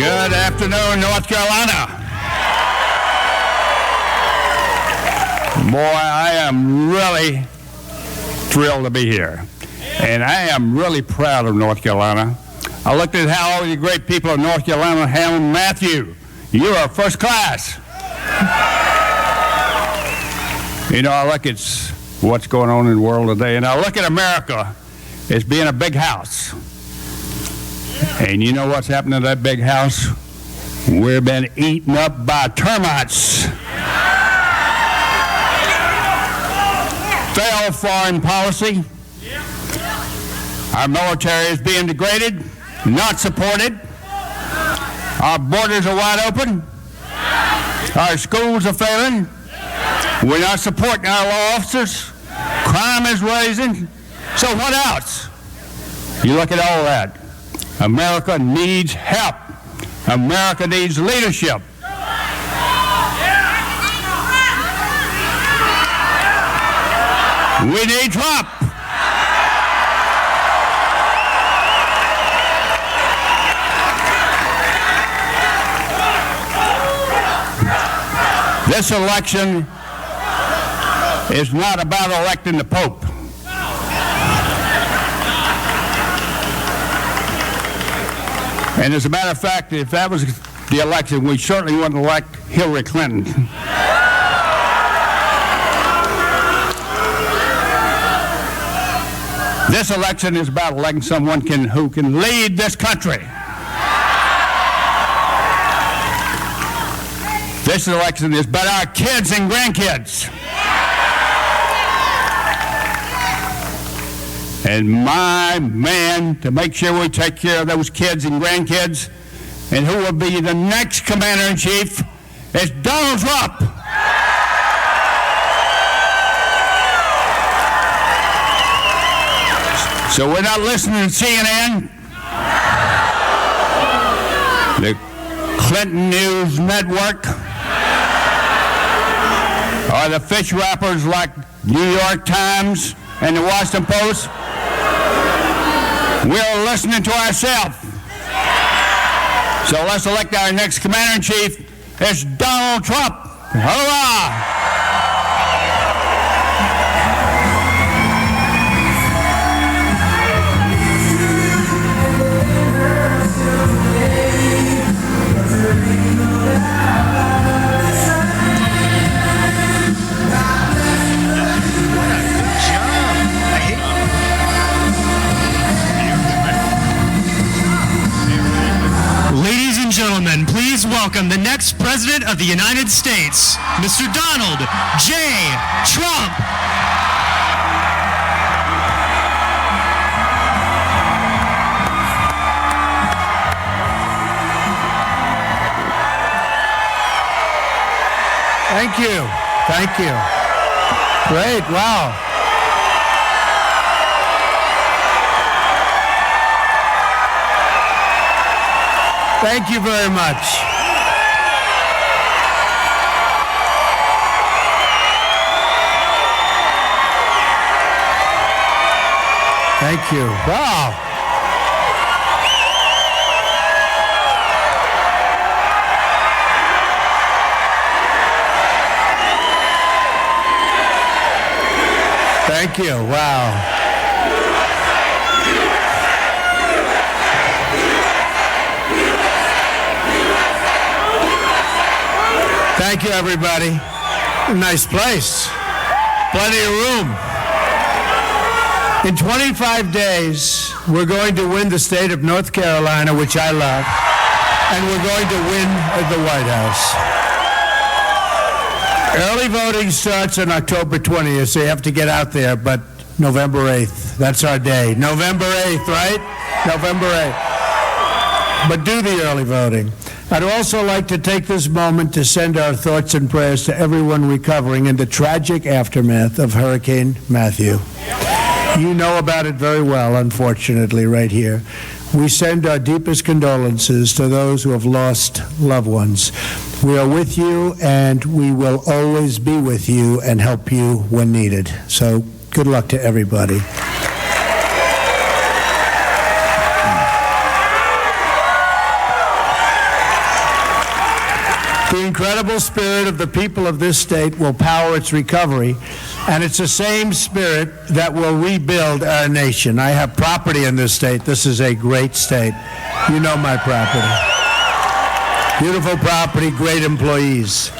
Good afternoon, North Carolina. Boy, I am really thrilled to be here. And I am really proud of North Carolina. I looked at how all you great people of North Carolina handled Matthew. You are first class. You know, I look at what's going on in the world today, and I look at America as being a big house. And you know what's happened to that big house? We've been eaten up by termites. Failed foreign policy. Our military is being degraded, not supported. Our borders are wide open. Our schools are failing. We're not supporting our law officers. Crime is rising. So what else? You look at all that. America needs help. America needs leadership. We need Trump. This election is not about electing the Pope. And as a matter of fact, if that was the election, we certainly wouldn't elect Hillary Clinton. This election is about electing someone who can lead this country. This election is about our kids and grandkids. And my man to make sure we take care of those kids and grandkids, and who will be the next commander-in-chief, is Donald Trump. So we're not listening to CNN, the Clinton News Network, or the fish wrappers like New York Times and the Washington Post. We're listening to ourselves. So let's elect our next commander-in-chief. It's Donald Trump. Hurrah! Ladies and gentlemen, please welcome the next President of the United States, Mr. Donald J. Trump. Thank you. Thank you. Great. Wow. Thank you very much. Thank you. Wow. Thank you. Wow. Thank you, everybody. Nice place. Plenty of room. In 25 days, we're going to win the state of North Carolina, which I love, and we're going to win the White House. Early voting starts on October 20th, so you have to get out there, but November 8th, that's our day. November 8th, right? November 8th. But do the early voting. I'd also like to take this moment to send our thoughts and prayers to everyone recovering in the tragic aftermath of Hurricane Matthew. You know about it very well, unfortunately, right here. We send our deepest condolences to those who have lost loved ones. We are with you, and we will always be with you and help you when needed. So good luck to everybody. incredible spirit of the people of this state will power its recovery, and it's the same spirit that will rebuild our nation. I have property in this state. This is a great state. You know my property. Beautiful property, great employees.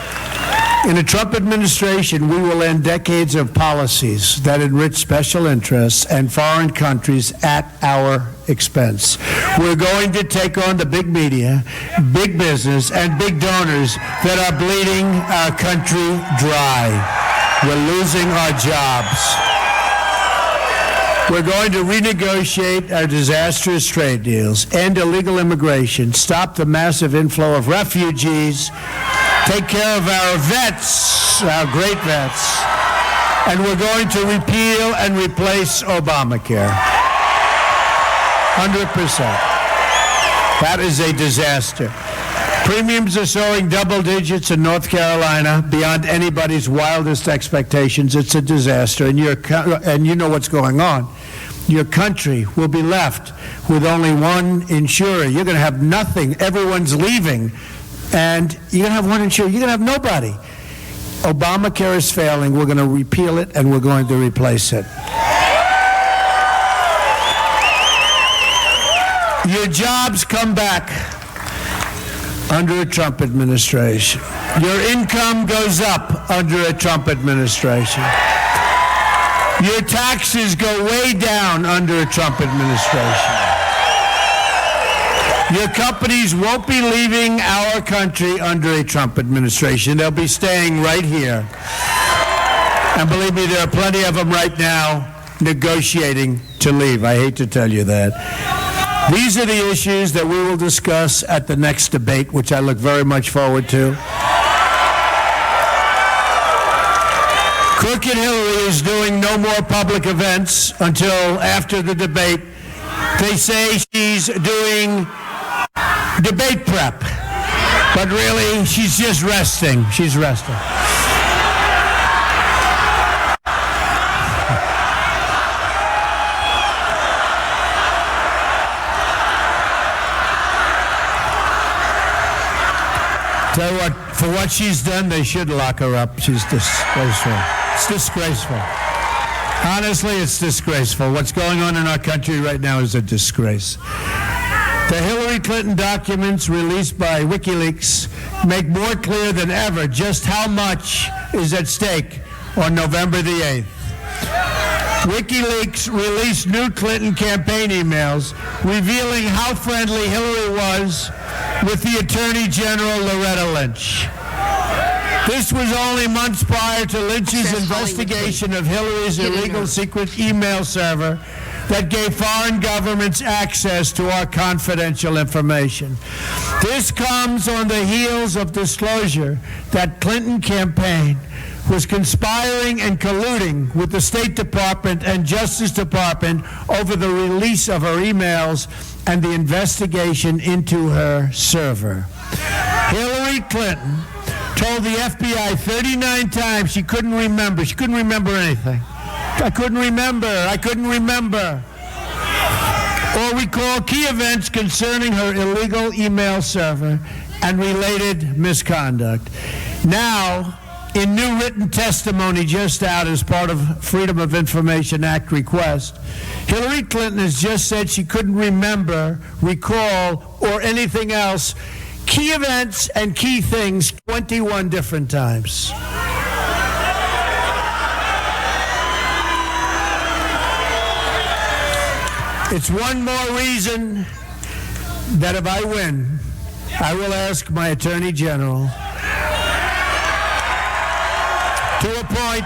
In the Trump administration, we will end decades of policies that enrich special interests and foreign countries at our expense. We're going to take on the big media, big business, and big donors that are bleeding our country dry. We're losing our jobs. We're going to renegotiate our disastrous trade deals, end illegal immigration, stop the massive inflow of refugees, take care of our vets, our great vets, and we're going to repeal and replace Obamacare. 100%. That is a disaster. Premiums are soaring double digits in North Carolina beyond anybody's wildest expectations. It's a disaster, and you know what's going on. Your country will be left with only one insurer. You're going to have nothing. Everyone's leaving. And you're going to have one insurer. You're going to have nobody. Obamacare is failing. We're going to repeal it, and we're going to replace it. Your jobs come back under a Trump administration. Your income goes up under a Trump administration. Your taxes go way down under a Trump administration. Your companies won't be leaving our country under a Trump administration. They'll be staying right here. And believe me, there are plenty of them right now negotiating to leave. I hate to tell you that. These are the issues that we will discuss at the next debate, which I look very much forward to. Crooked Hillary is doing no more public events until after the debate. They say she's doing debate prep, but really she's just resting. She's resting. Tell you what, for what she's done, they should lock her up. She's disgraceful. It's disgraceful. Honestly, it's disgraceful. What's going on in our country right now is a disgrace. The Hillary Clinton documents released by WikiLeaks make more clear than ever just how much is at stake on November the 8th. WikiLeaks released new Clinton campaign emails revealing how friendly Hillary was with the Attorney General Loretta Lynch. This was only months prior to Lynch's investigation of Hillary's illegal secret email server that gave foreign governments access to our confidential information. This comes on the heels of disclosure that Clinton campaign was conspiring and colluding with the State Department and Justice Department over the release of her emails and the investigation into her server. Hillary Clinton told the FBI 39 times she couldn't remember. She couldn't remember anything. I couldn't remember. Or recall key events concerning her illegal email server and related misconduct. Now, in new written testimony just out as part of Freedom of Information Act request, Hillary Clinton has just said she couldn't remember, recall, or anything else key events and key things 21 different times. It's one more reason that if I win, I will ask my Attorney General to appoint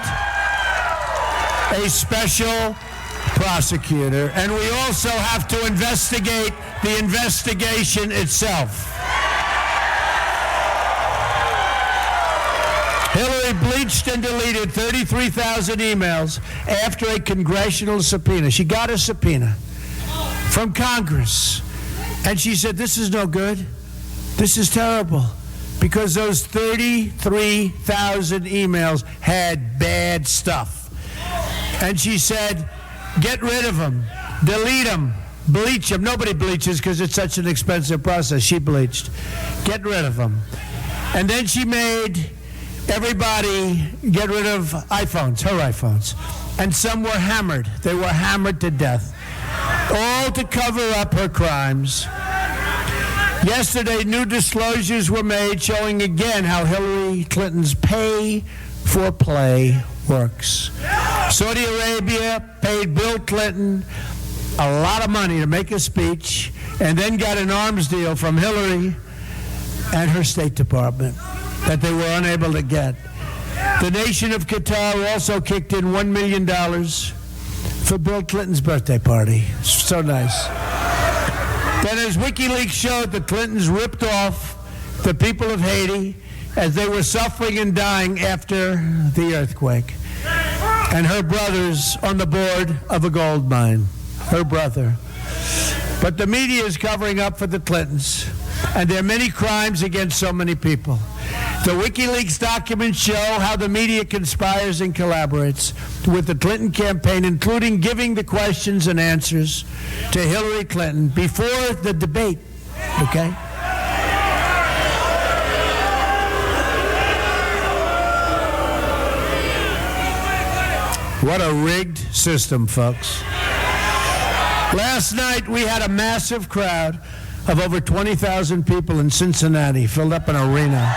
a special prosecutor, and we also have to investigate the investigation itself. Hillary bleached and deleted 33,000 emails after a congressional subpoena. She got a subpoena from Congress, and she said, this is no good. This is terrible. Because those 33,000 emails had bad stuff. And she said, get rid of them, delete them, bleach them. Nobody bleaches because it's such an expensive process. She bleached. Get rid of them. And then she made everybody get rid of iPhones, her iPhones. And some were hammered. They were hammered to death, all to cover up her crimes. Yesterday, new disclosures were made showing again how Hillary Clinton's pay for play works. Saudi Arabia paid Bill Clinton a lot of money to make a speech and then got an arms deal from Hillary and her State Department that they were unable to get. The nation of Qatar also kicked in $1 million for Bill Clinton's birthday party. So nice. Then as WikiLeaks showed, the Clintons ripped off the people of Haiti as they were suffering and dying after the earthquake. And her brother's on the board of a gold mine. Her brother. But the media is covering up for the Clintons. And there are many crimes against so many people. The WikiLeaks documents show how the media conspires and collaborates with the Clinton campaign, including giving the questions and answers to Hillary Clinton before the debate, okay? What a rigged system, folks. Last night, we had a massive crowd of over 20,000 people in Cincinnati, filled up an arena.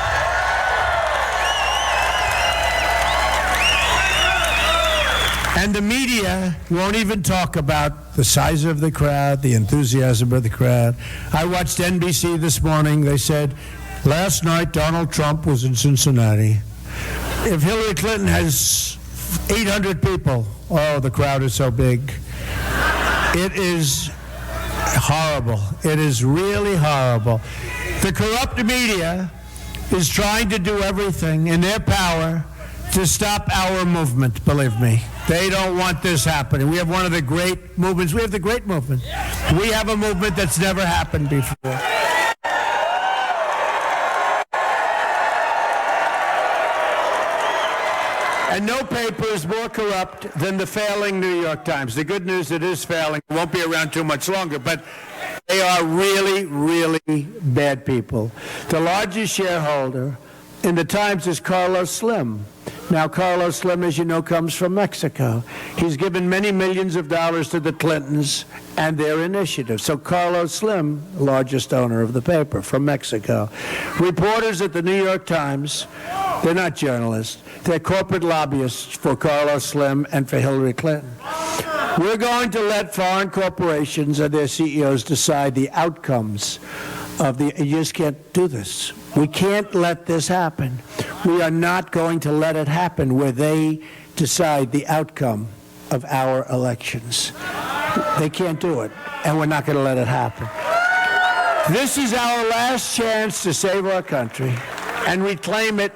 And the media won't even talk about the size of the crowd, the enthusiasm of the crowd. I watched NBC this morning. They said, last night Donald Trump was in Cincinnati. If Hillary Clinton has 800 people, oh, the crowd is so big. It is horrible. It is really horrible. The corrupt media is trying to do everything in their power to stop our movement, believe me. They don't want this happening. We have one of the great movements. We have the great movement. We have a movement that's never happened before. And no paper is more corrupt than the failing New York Times. The good news, it is failing. It won't be around too much longer, but they are really, really bad people. The largest shareholder in the Times is Carlos Slim. Now, Carlos Slim, as you know, comes from Mexico. He's given many millions of dollars to the Clintons and their initiative. So Carlos Slim, largest owner of the paper from Mexico. Reporters at the New York Times, they're not journalists. They're corporate lobbyists for Carlos Slim and for Hillary Clinton. We're going to let foreign corporations and their CEOs decide the outcomes of the, you just can't do this. We can't let this happen. We are not going to let it happen where they decide the outcome of our elections. They can't do it, and we're not going to let it happen. This is our last chance to save our country and reclaim it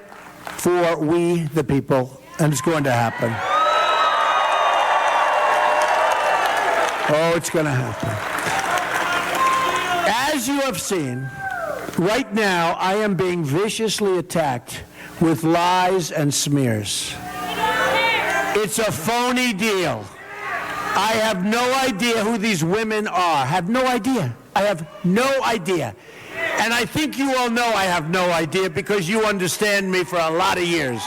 for we, the people, and it's going to happen. Oh, it's going to happen. As you have seen, right now I am being viciously attacked with lies and smears. It's a phony deal. I have no idea who these women are. Have no idea. I have no idea. And I think you all know I have no idea because you understand me for a lot of years,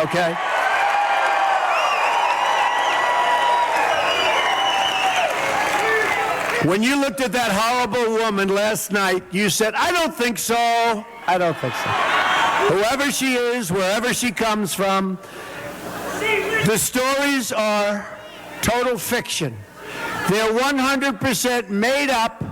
okay? When you looked at that horrible woman last night, you said, I don't think so. I don't think so. Whoever she is, wherever she comes from, the stories are total fiction. They're 100% made up.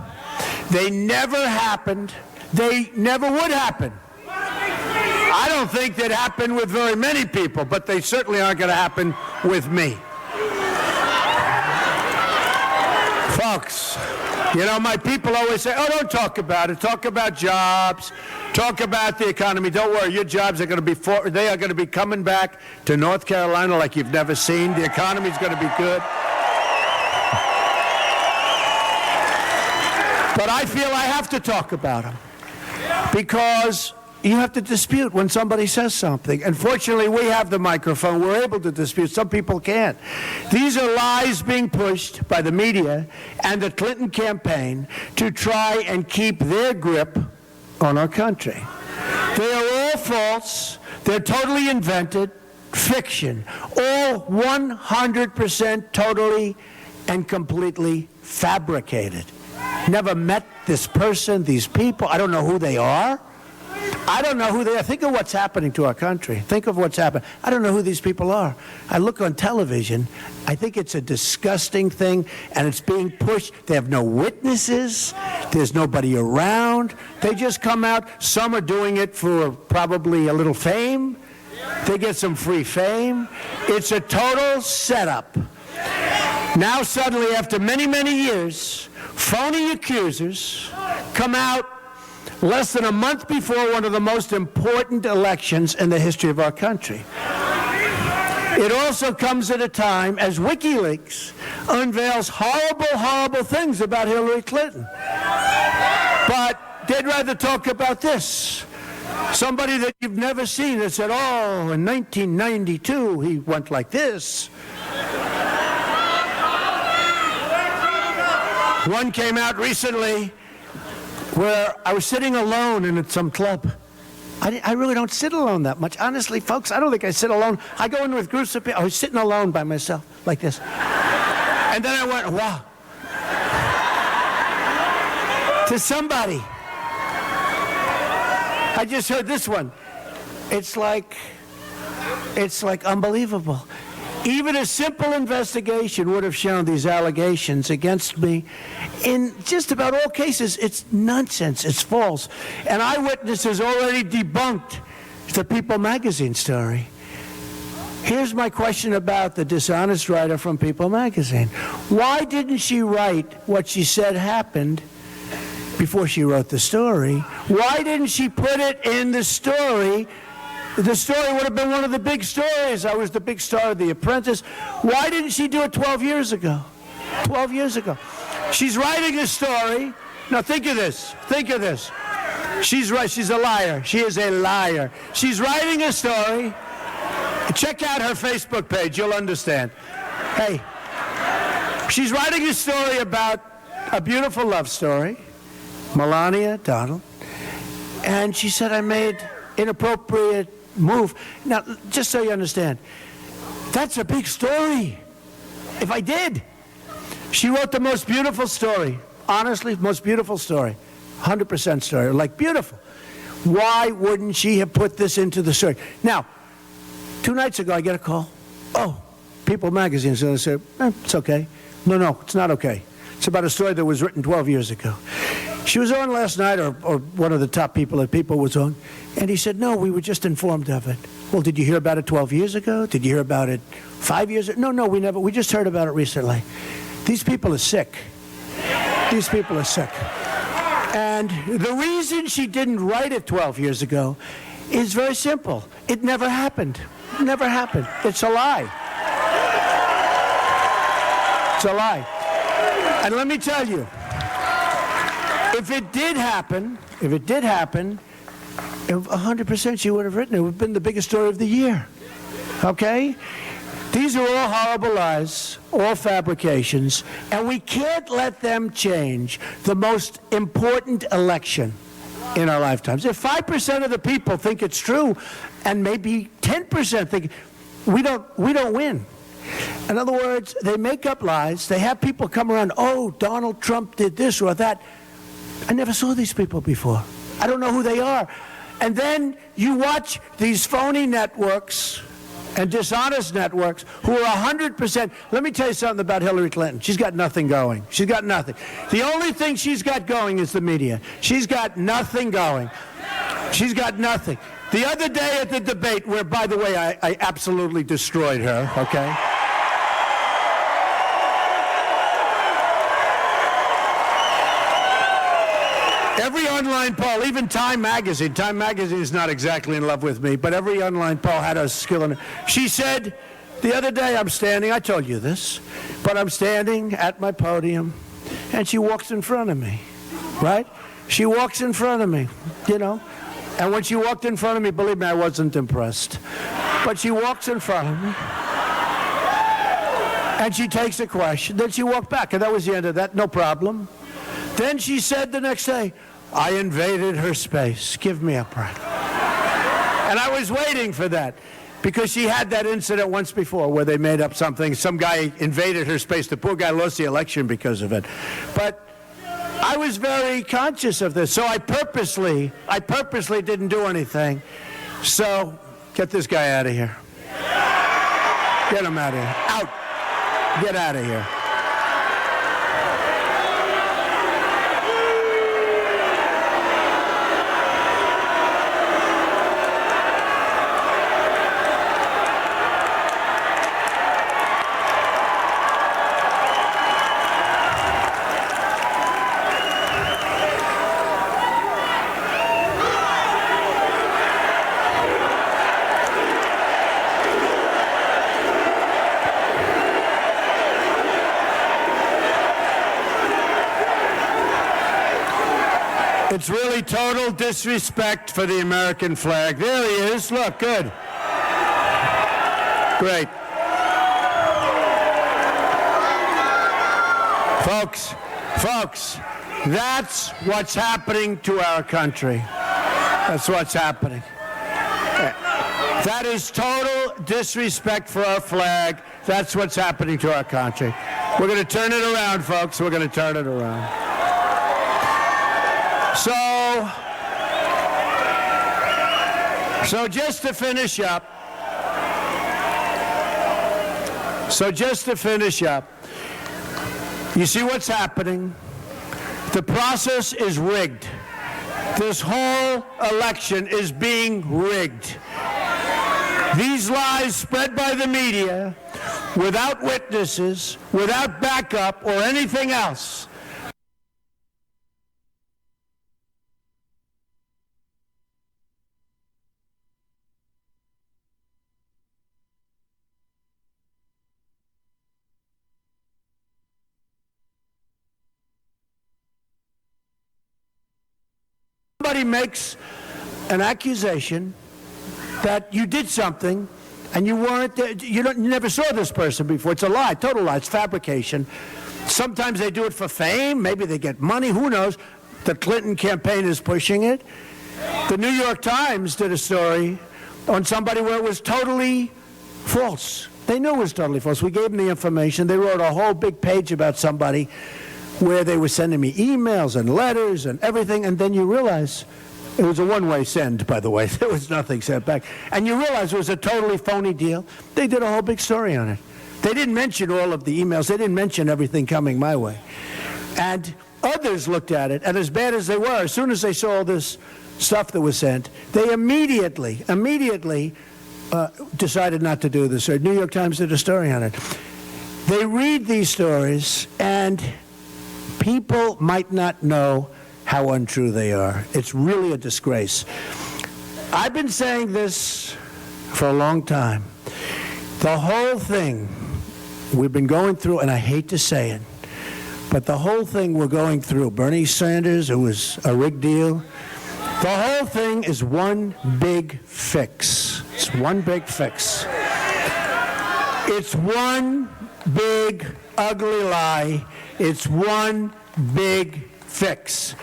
They never happened. They never would happen. I don't think they'd happen with very many people, but they certainly aren't going to happen with me. Folks, you know, my people always say, oh, don't talk about it. Talk about jobs. Talk about the economy. Don't worry, your jobs are going to be, they are going to be coming back to North Carolina like you've never seen. The economy's going to be good. But I feel I have to talk about them because you have to dispute when somebody says something. And fortunately, we have the microphone. We're able to dispute. Some people can't. These are lies being pushed by the media and the Clinton campaign to try and keep their grip on our country. They are all all false. They're totally invented, fiction. All 100% totally and completely fabricated. Never met this person, these people. I don't know who they are. I don't know who they are. Think of what's happening to our country. Think of what's happened. I don't know who these people are. I look on television. I think it's a disgusting thing, and it's being pushed. They have no witnesses. There's nobody around. They just come out. Some are doing it for probably a little fame. They get some free fame. It's a total setup. Now suddenly, after many, many years, phony accusers come out less than a month before one of the most important elections in the history of our country. It also comes at a time as WikiLeaks unveils horrible, horrible things about Hillary Clinton. But they'd rather talk about this. Somebody that you've never seen that said, oh, in 1992, he went like this. One came out recently where I was sitting alone in some club. I really don't sit alone that much. Honestly, folks, I don't think I sit alone. I go in with groups of people. I was sitting alone by myself, like this. And then I went, wow. To somebody. I just heard this one. It's like unbelievable. Even a simple investigation would have shown these allegations against me. In just about all cases, it's nonsense. It's false. And Eyewitness has already debunked the People magazine story. Here's my question about the dishonest writer from People magazine. Why didn't she write what she said happened before she wrote the story? Why didn't she put it in the story? The story would have been one of the big stories. I was the big star of The Apprentice. Why didn't she do it 12 years ago? 12 years ago. She's writing a story. Now think of this. Think of this. She's right. She's a liar. She is a liar. She's writing a story. Check out her Facebook page. You'll understand. Hey, she's writing a story about a beautiful love story. Melania, Donald. And she said, I made inappropriate move. Now, just so you understand, that's a big story. If I did. She wrote the most beautiful story. Honestly, most beautiful story. 100% story. Like, beautiful. Why wouldn't she have put this into the story? Now, 2 nights ago, I get a call. Oh, People magazine is going to say, it's okay. No, it's not okay. It's about a story that was written 12 years ago. She was on last night, or one of the top people at People was on, and he said, no, we were just informed of it. Well, did you hear about it 12 years ago? Did you hear about it 5 years ago? No, we just heard about it recently. These people are sick. These people are sick. And the reason she didn't write it 12 years ago is very simple. It never happened. It never happened. It's a lie. It's a lie. And let me tell you, if it did happen, 100% she would have written it. It would have been the biggest story of the year. Okay? These are all horrible lies, all fabrications, and we can't let them change the most important election in our lifetimes. If 5% of the people think it's true, and maybe 10% think, we don't win. In other words, they make up lies. They have people come around, oh, Donald Trump did this or that. I never saw these people before. I don't know who they are. And then you watch these phony networks and dishonest networks who are 100%. Let me tell you something about Hillary Clinton. She's got nothing going. She's got nothing. The only thing she's got going is the media. She's got nothing going. She's got nothing. The other day at the debate, where, by the way, I absolutely destroyed her, okay? Every online poll, even Time Magazine is not exactly in love with me, but every online poll had a skill in it. She said, the other day I'm standing, I told you this, but I'm standing at my podium, and she walks in front of me, right? She walks in front of me, you know. And when she walked in front of me, believe me, I wasn't impressed. But she walks in front of me, and she takes a question. Then she walked back, and that was the end of that, no problem. Then she said the next day, I invaded her space. Give me a break. And I was waiting for that because she had that incident once before where they made up something. Some guy invaded her space. The poor guy lost the election because of it. But I was very conscious of this, so I purposely didn't do anything. So get this guy out of here. Get him out of here. Out. Get out of here. It's really total disrespect for the American flag. There he is. Look, good. Great. Folks, that's what's happening to our country. That's what's happening. That is total disrespect for our flag. That's what's happening to our country. We're going to turn it around, folks. We're going to turn it around. So just to finish up, you see what's happening? The process is rigged. This whole election is being rigged. These lies spread by the media, without witnesses, without backup or anything else, somebody makes an accusation that you did something and you weren't, you never saw this person before. It's a lie, total lie, it's fabrication. Sometimes they do it for fame, maybe they get money, who knows? The Clinton campaign is pushing it. The New York Times did a story on somebody where it was totally false. They knew it was totally false. We gave them the information. They wrote a whole big page about somebody where they were sending me emails and letters and everything, and then you realize it was a one-way send, by the way. There was nothing sent back. And you realize it was a totally phony deal. They did a whole big story on it. They didn't mention all of the emails. They didn't mention everything coming my way. And others looked at it, and as bad as they were, as soon as they saw all this stuff that was sent, they immediately decided not to do this. The New York Times did a story on it. They read these stories, and people might not know how untrue they are. It's really a disgrace. I've been saying this for a long time. The whole thing we've been going through, and I hate to say it, but the whole thing we're going through, Bernie Sanders, it was a rigged deal, the whole thing is one big fix. It's one big fix. It's one big ugly lie. It's one big fix.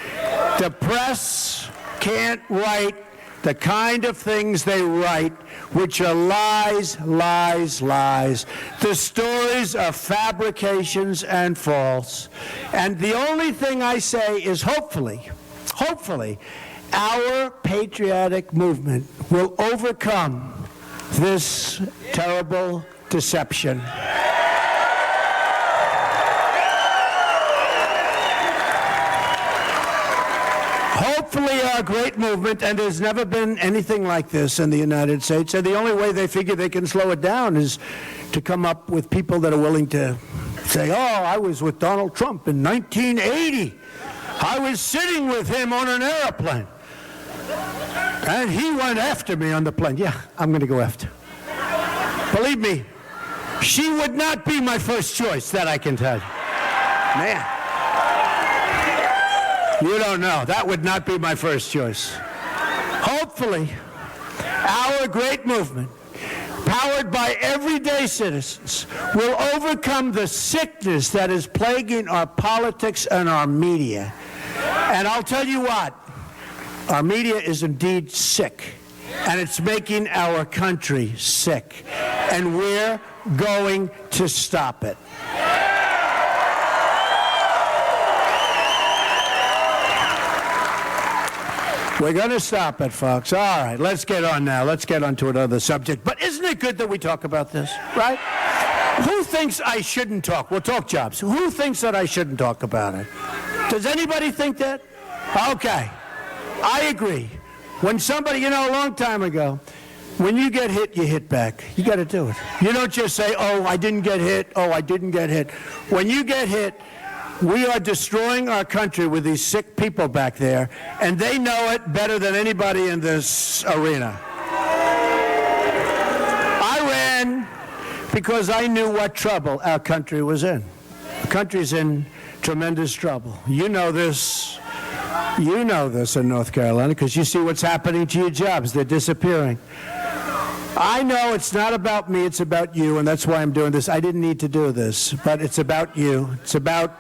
The press can't write the kind of things they write, which are lies, lies, lies. The stories are fabrications and false. And the only thing I say is hopefully, our patriotic movement will overcome this terrible deception. Hopefully our great movement, and there's never been anything like this in the United States, and the only way they figure they can slow it down is to come up with people that are willing to say, oh, I was with Donald Trump in 1980. I was sitting with him on an airplane. And he went after me on the plane. Yeah, I'm going to go after. Believe me, she would not be my first choice, that I can tell you. Man. You don't know. That would not be my first choice. Hopefully, our great movement, powered by everyday citizens, will overcome the sickness that is plaguing our politics and our media. And I'll tell you what, our media is indeed sick. and it's making our country sick. And we're going to stop it. We're going to stop it, folks. All right, let's get on now. Let's get on to another subject. But isn't it good that we talk about this, right? Who thinks I shouldn't talk? We'll talk jobs. Who thinks that I shouldn't talk about it? Does anybody think that? Okay. I agree. When somebody, a long time ago, when you get hit, you hit back. You got to do it. You don't just say, oh, I didn't get hit. Oh, I didn't get hit. When you get hit, we are destroying our country with these sick people back there, and they know it better than anybody in this arena. I ran because I knew what trouble our country was in. The country's in tremendous trouble. You know this. You know this in North Carolina because you see what's happening to your jobs. They're disappearing. I know it's not about me, it's about you, and that's why I'm doing this. I didn't need to do this, but it's about you. It's about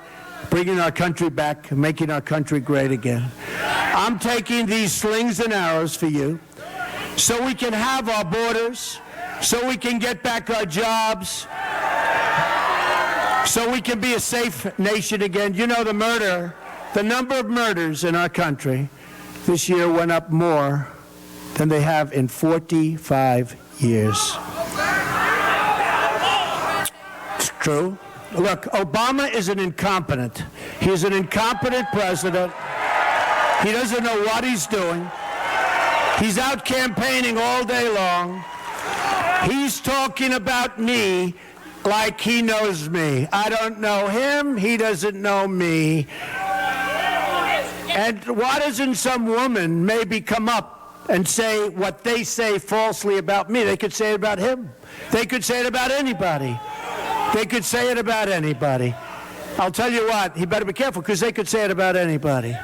bringing our country back, making our country great again. I'm taking these slings and arrows for you so we can have our borders, so we can get back our jobs, so we can be a safe nation again. You know, the number of murders in our country this year went up more than they have in 45 years. It's true. Look, Obama is an incompetent. He's an incompetent president. He doesn't know what he's doing. He's out campaigning all day long. He's talking about me like he knows me. I don't know him. He doesn't know me. And why doesn't some woman maybe come up and say what they say falsely about me? They could say it about him. They could say it about anybody. They could say it about anybody. I'll tell you what, he better be careful because they could say it about anybody.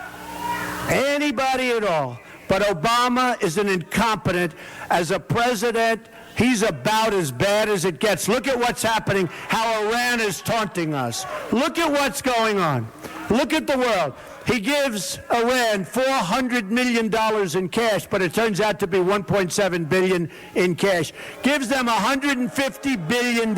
Anybody at all. But Obama is an incompetent. As a president, he's about as bad as it gets. Look at what's happening, how Iran is taunting us. Look at what's going on. Look at the world. He gives Iran $400 million in cash, but it turns out to be $1.7 billion in cash. Gives them $150 billion.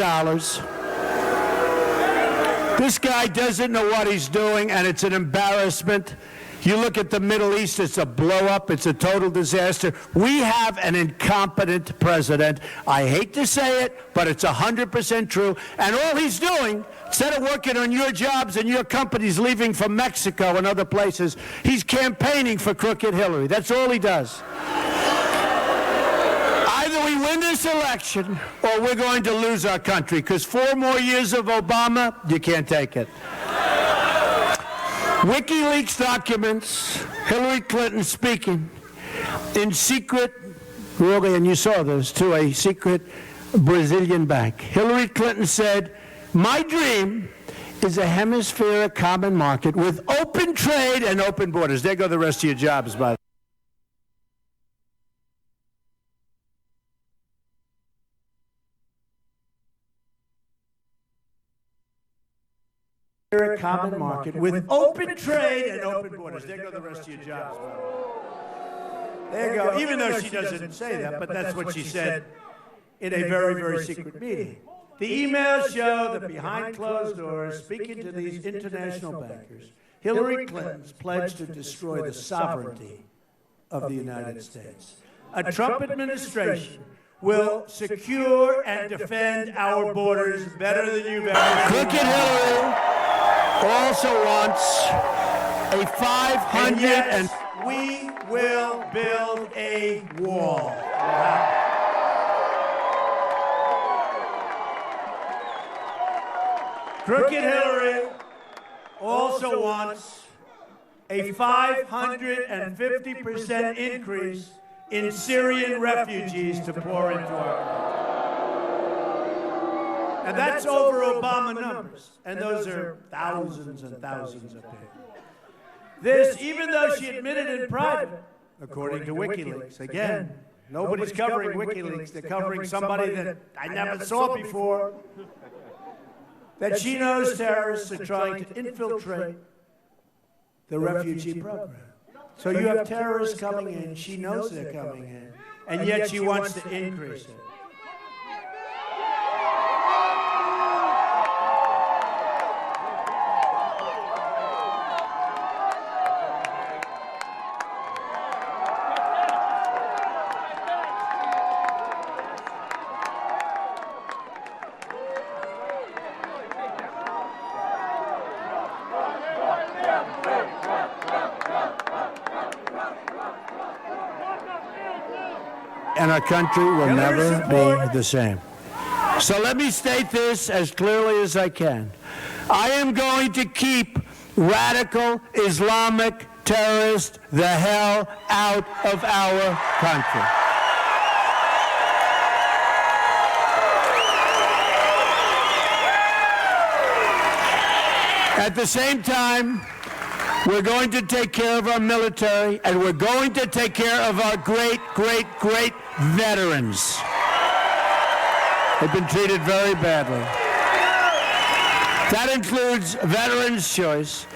This guy doesn't know what he's doing, and it's an embarrassment. You look at the Middle East, it's a blow-up, it's a total disaster. We have an incompetent president. I hate to say it, but it's 100% true. And all he's doing, instead of working on your jobs and your companies leaving for Mexico and other places, he's campaigning for crooked Hillary. That's all he does. Either we win this election or we're going to lose our country, because 4 more years of Obama, you can't take it. WikiLeaks documents Hillary Clinton speaking in secret, really, and you saw this, to a secret Brazilian bank. Hillary Clinton said, "My dream is a hemispheric common market with open trade and open borders." There go the rest of your jobs, by the way. A common market with open trade and open borders. There go the rest of your jobs. There you go. Even though she doesn't say that, but that's what she said in a very, very secret meeting. The emails show that behind closed doors, speaking to these international bankers, Hillary Clinton's pledged to destroy the sovereignty of the United States. A Trump administration will secure and defend our borders better than you've ever seen. Crooked Hillary also wants a 500 and yes, we will build a wall. Crooked Hillary also wants a 550% increase in Syrian refugees to pour into our country. And that's over Obama numbers. And those are thousands and thousands of people. This, even though she admitted in private, according to WikiLeaks, again, nobody's covering WikiLeaks. They're covering somebody that I never saw before, that she knows terrorists are trying to infiltrate the refugee program. So you have terrorists coming in. She knows they're coming in. and yet she wants to increase it. And our country will never be the same. So let me state this as clearly as I can. I am going to keep radical Islamic terrorists the hell out of our country. At the same time, we're going to take care of our military, and we're going to take care of our great, great, great veterans. They've been treated very badly. That includes Veterans Choice,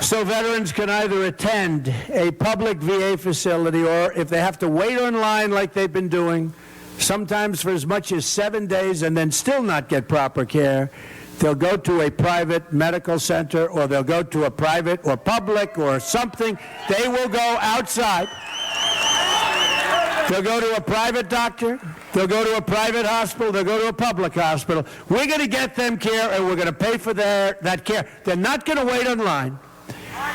so veterans can either attend a public VA facility, or if they have to wait online like they've been doing, sometimes for as much as 7 days and then still not get proper care, they'll go to a private medical center, or they'll go to a private or public or something. They will go outside. They'll go to a private doctor. They'll go to a private hospital. They'll go to a public hospital. We're going to get them care, and we're going to pay for that care. They're not going to wait online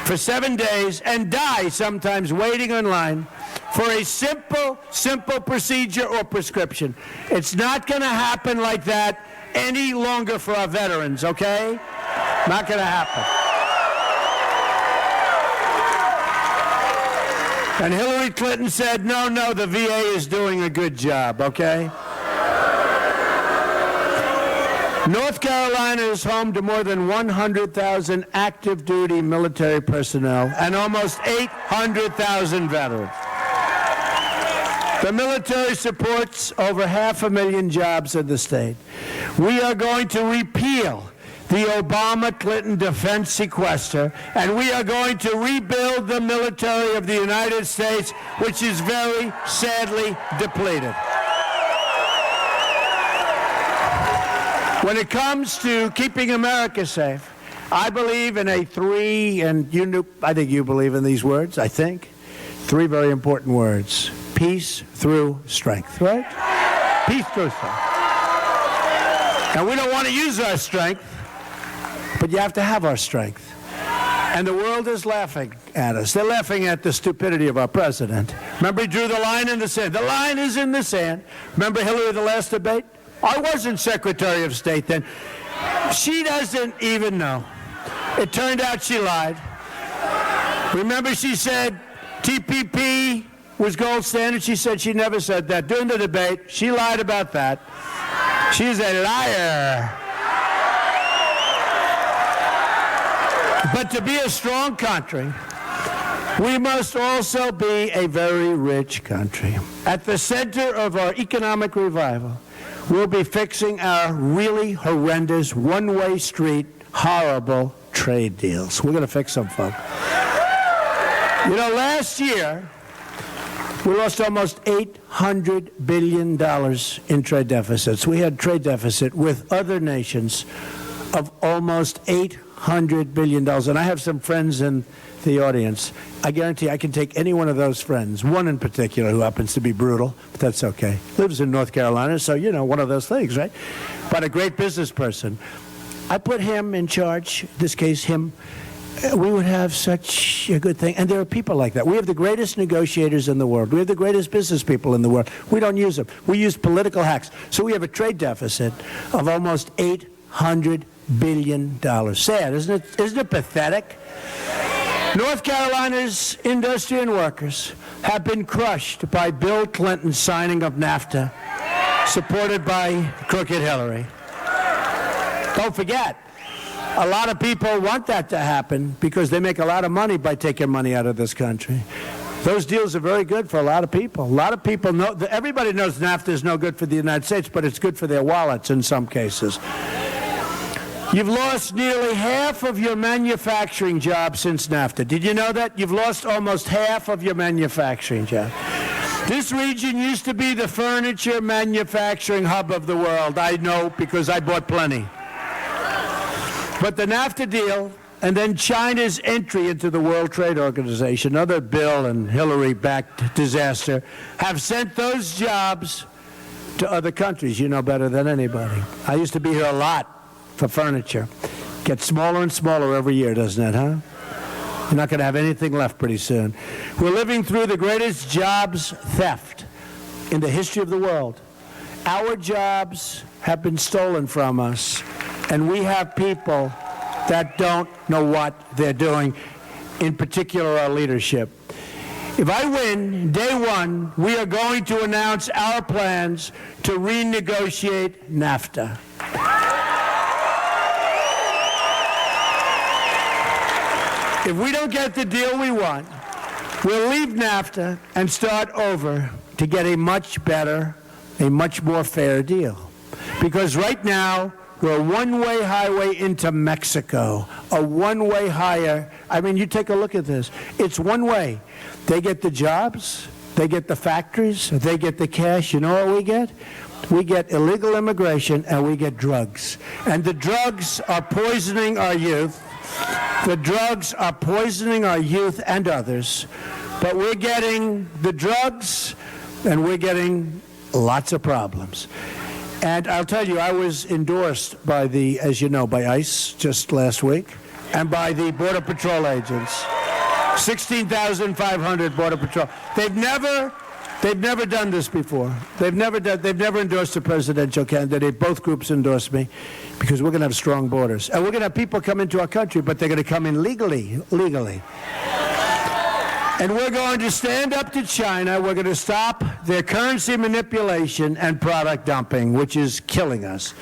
for 7 days and die sometimes waiting online for a simple procedure or prescription. It's not going to happen like that any longer for our veterans, okay? Not going to happen. And Hillary Clinton said, no, the VA is doing a good job, okay? North Carolina is home to more than 100,000 active duty military personnel and almost 800,000 veterans. The military supports over 500,000 jobs in the state. We are going to repeal the Obama-Clinton defense sequester, and we are going to rebuild the military of the United States, which is very sadly depleted. When it comes to keeping America safe, I believe in I think you believe in these words, I think. 3 very important words. Peace through strength, right? Peace through strength. And we don't want to use our strength, but you have to have our strength. And the world is laughing at us. They're laughing at the stupidity of our president. Remember, he drew the line in the sand. The line is in the sand. Remember Hillary, the last debate? I wasn't Secretary of State then. She doesn't even know. It turned out she lied. Remember, she said TPP was gold standard. She said she never said that. During the debate, she lied about that. She's a liar. But to be a strong country, we must also be a very rich country. At the center of our economic revival, we'll be fixing our really horrendous, one-way street, horrible trade deals. We're going to fix them, folks. You know, last year, we lost almost $800 billion in trade deficits. We had trade deficit with other nations of almost $800 billion. And I have some friends in the audience. I guarantee I can take any one of those friends, one in particular who happens to be brutal, but that's okay. Lives in North Carolina, so, you know, one of those things, right? But a great business person. I put him in charge, in this case, him. We would have such a good thing. And there are people like that. We have the greatest negotiators in the world. We have the greatest business people in the world. We don't use them. We use political hacks. So we have a trade deficit of almost $800 billion. Sad, isn't it? Isn't it pathetic? North Carolina's industry and workers have been crushed by Bill Clinton's signing of NAFTA, supported by crooked Hillary. Don't forget, a lot of people want that to happen because they make a lot of money by taking money out of this country. Those deals are very good for a lot of people. A lot of people know, everybody knows NAFTA is no good for the United States, but it's good for their wallets in some cases. You've lost nearly half of your manufacturing jobs since NAFTA. Did you know that? You've lost almost half of your manufacturing jobs. This region used to be the furniture manufacturing hub of the world. I know because I bought plenty. But the NAFTA deal and then China's entry into the World Trade Organization, another Bill and Hillary-backed disaster, have sent those jobs to other countries. You know better than anybody. I used to be here a lot for furniture. Gets smaller and smaller every year, doesn't it, huh? You're not going to have anything left pretty soon. We're living through the greatest jobs theft in the history of the world. Our jobs have been stolen from us, and we have people that don't know what they're doing, in particular our leadership. If I win, day one, we are going to announce our plans to renegotiate NAFTA. If we don't get the deal we want, we'll leave NAFTA and start over to get a much better, a much more fair deal. Because right now, we're a one-way highway into Mexico, a one-way hire. I mean, you take a look at this. It's one way. They get the jobs, they get the factories, they get the cash. You know what we get? We get illegal immigration and we get drugs. And the drugs are poisoning our youth. The drugs are poisoning our youth and others. But we're getting the drugs and we're getting lots of problems. And I'll tell you, I was endorsed by the, as you know, by ICE just last week, and by the Border Patrol agents. 16,500 Border Patrol. They've never done this before. They've never endorsed a presidential candidate. Both groups endorsed me because we're going to have strong borders. And we're going to have people come into our country, but they're going to come in legally. And we're going to stand up to China. We're going to stop their currency manipulation and product dumping, which is killing us.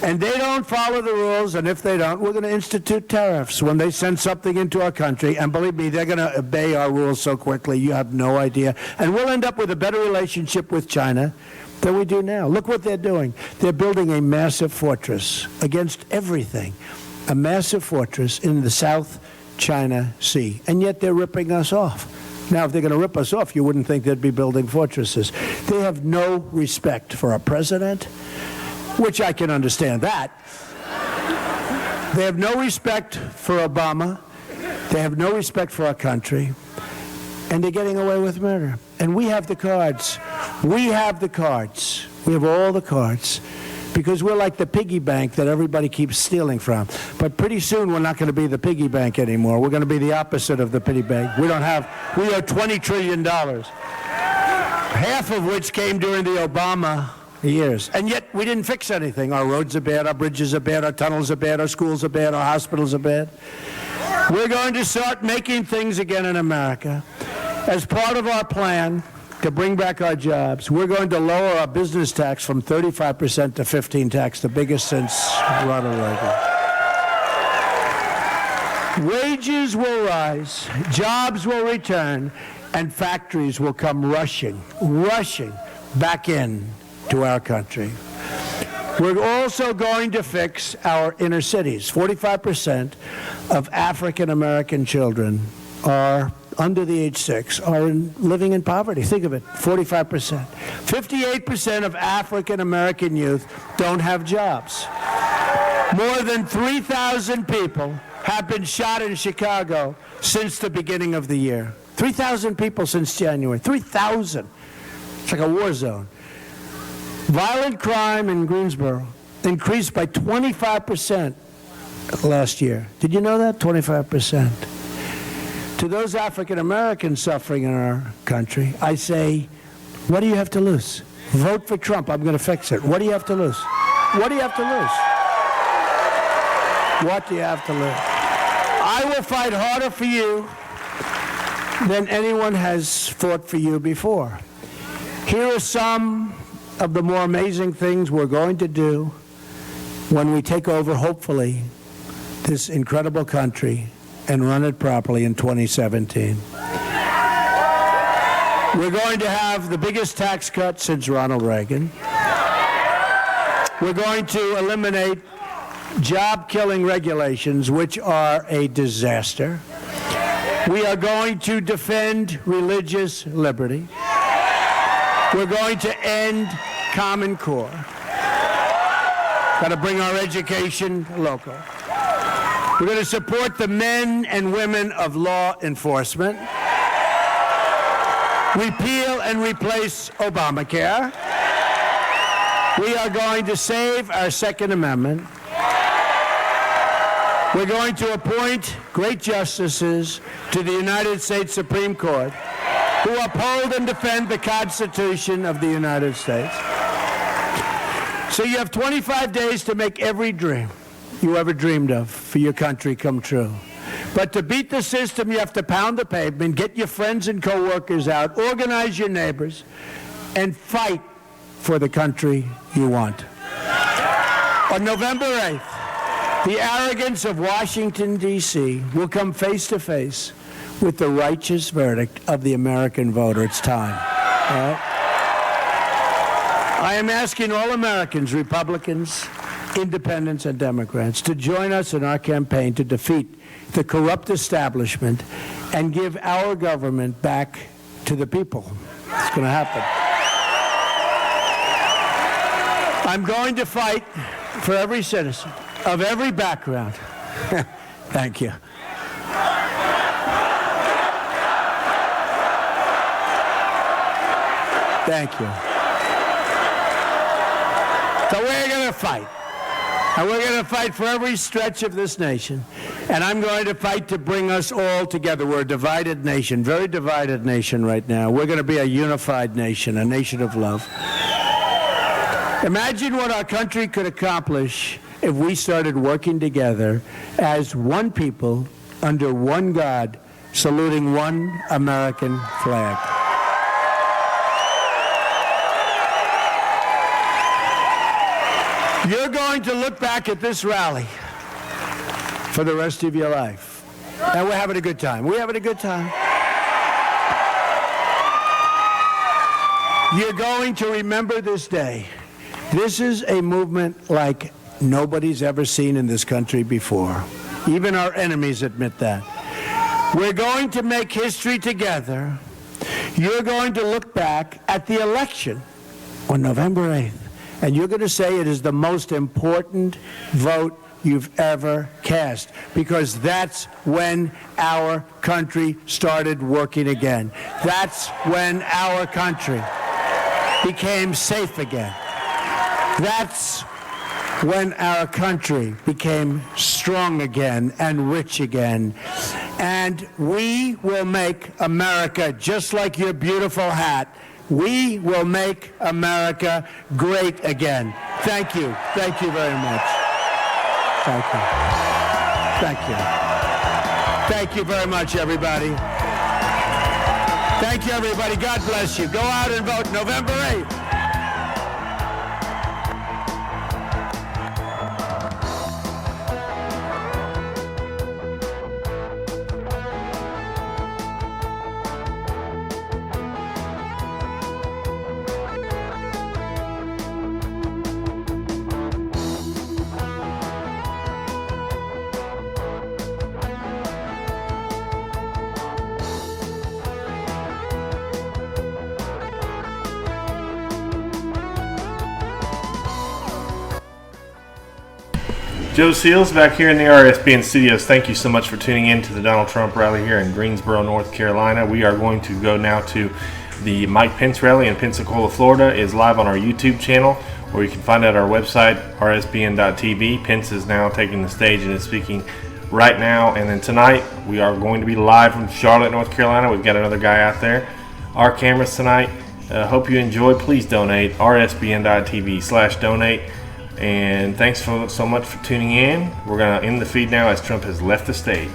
And they don't follow the rules, and if they don't, we're going to institute tariffs when they send something into our country. And believe me, they're going to obey our rules so quickly, you have no idea. And we'll end up with a better relationship with China than we do now. Look what they're doing. They're building a massive fortress against everything, a massive fortress in the South China Sea, and yet they're ripping us off. Now, if they're going to rip us off, you wouldn't think they'd be building fortresses. They have no respect for our president, which I can understand that. They have no respect for Obama. They have no respect for our country. And they're getting away with murder. And we have the cards. We have the cards. We have all the cards. Because we're like the piggy bank that everybody keeps stealing from. But pretty soon we're not going to be the piggy bank anymore. We're going to be the opposite of the piggy bank. We owe $20 trillion, half of which came during the Obama years. And yet we didn't fix anything. Our roads are bad, our bridges are bad, our tunnels are bad, our schools are bad, our hospitals are bad. We're going to start making things again in America. As part of our plan to bring back our jobs, we're going to lower our business tax from 35% to 15% tax, the biggest since Ronald Reagan. Wages will rise, jobs will return, and factories will come rushing back in to our country. We're also going to fix our inner cities. 45% of African American children are under the age 6 are living in poverty. Think of it, 45%. 58% of African American youth don't have jobs. More than 3,000 people have been shot in Chicago since the beginning of the year. 3,000 people since January. 3,000. It's like a war zone. Violent crime in Greensboro increased by 25% last year. Did you know that? 25%. To those African Americans suffering in our country, I say, what do you have to lose? Vote for Trump. I'm going to fix it. What do you have to lose? What do you have to lose? What do you have to lose? I will fight harder for you than anyone has fought for you before. Here are some of the more amazing things we're going to do when we take over, hopefully, this incredible country and run it properly in 2017. We're going to have the biggest tax cut since Ronald Reagan. We're going to eliminate job-killing regulations, which are a disaster. We are going to defend religious liberty. We're going to end Common Core. Got to bring our education local. We're going to support the men and women of law enforcement. Repeal and replace Obamacare. We are going to save our Second Amendment. We're going to appoint great justices to the United States Supreme Court who uphold and defend the Constitution of the United States. So you have 25 days to make every dream you ever dreamed of for your country come true. But to beat the system, you have to pound the pavement, get your friends and co-workers out, organize your neighbors, and fight for the country you want. On November 8th, the arrogance of Washington, D.C. will come face to face with the righteous verdict of the American voter. It's time. All right? I am asking all Americans, Republicans, Independents, and Democrats, to join us in our campaign to defeat the corrupt establishment and give our government back to the people. It's going to happen. I'm going to fight for every citizen of every background. Thank you. Thank you. So we're going to fight. And we're going to fight for every stretch of this nation. And I'm going to fight to bring us all together. We're a divided nation, very divided nation right now. We're going to be a unified nation, a nation of love. Imagine what our country could accomplish if we started working together as one people under one God, saluting one American flag. You're going to look back at this rally for the rest of your life. And we're having a good time. We're having a good time. You're going to remember this day. This is a movement like nobody's ever seen in this country before. Even our enemies admit that. We're going to make history together. You're going to look back at the election on November 8th. And you're going to say it is the most important vote you've ever cast, because that's when our country started working again. That's when our country became safe again. That's when our country became strong again and rich again. And we will make America just like your beautiful hat. We will make America great again. Thank you. Thank you very much. Thank you. Thank you. Thank you very much, everybody. Thank you, everybody. God bless you. Go out and vote November 8th. Joe Seals back here in the RSBN studios. Thank you so much for tuning in to the Donald Trump rally here in Greensboro, North Carolina. We are going to go now to the Mike Pence rally in Pensacola, Florida. It is live on our YouTube channel, or you can find it at our website, rsbn.tv. Pence is now taking the stage and is speaking right now. And then tonight, we are going to be live from Charlotte, North Carolina. We've got another guy out there. Our cameras tonight. Hope you enjoy. Please donate, rsbn.tv/donate. And thanks so much for tuning in. We're going to end the feed now as Trump has left the stage.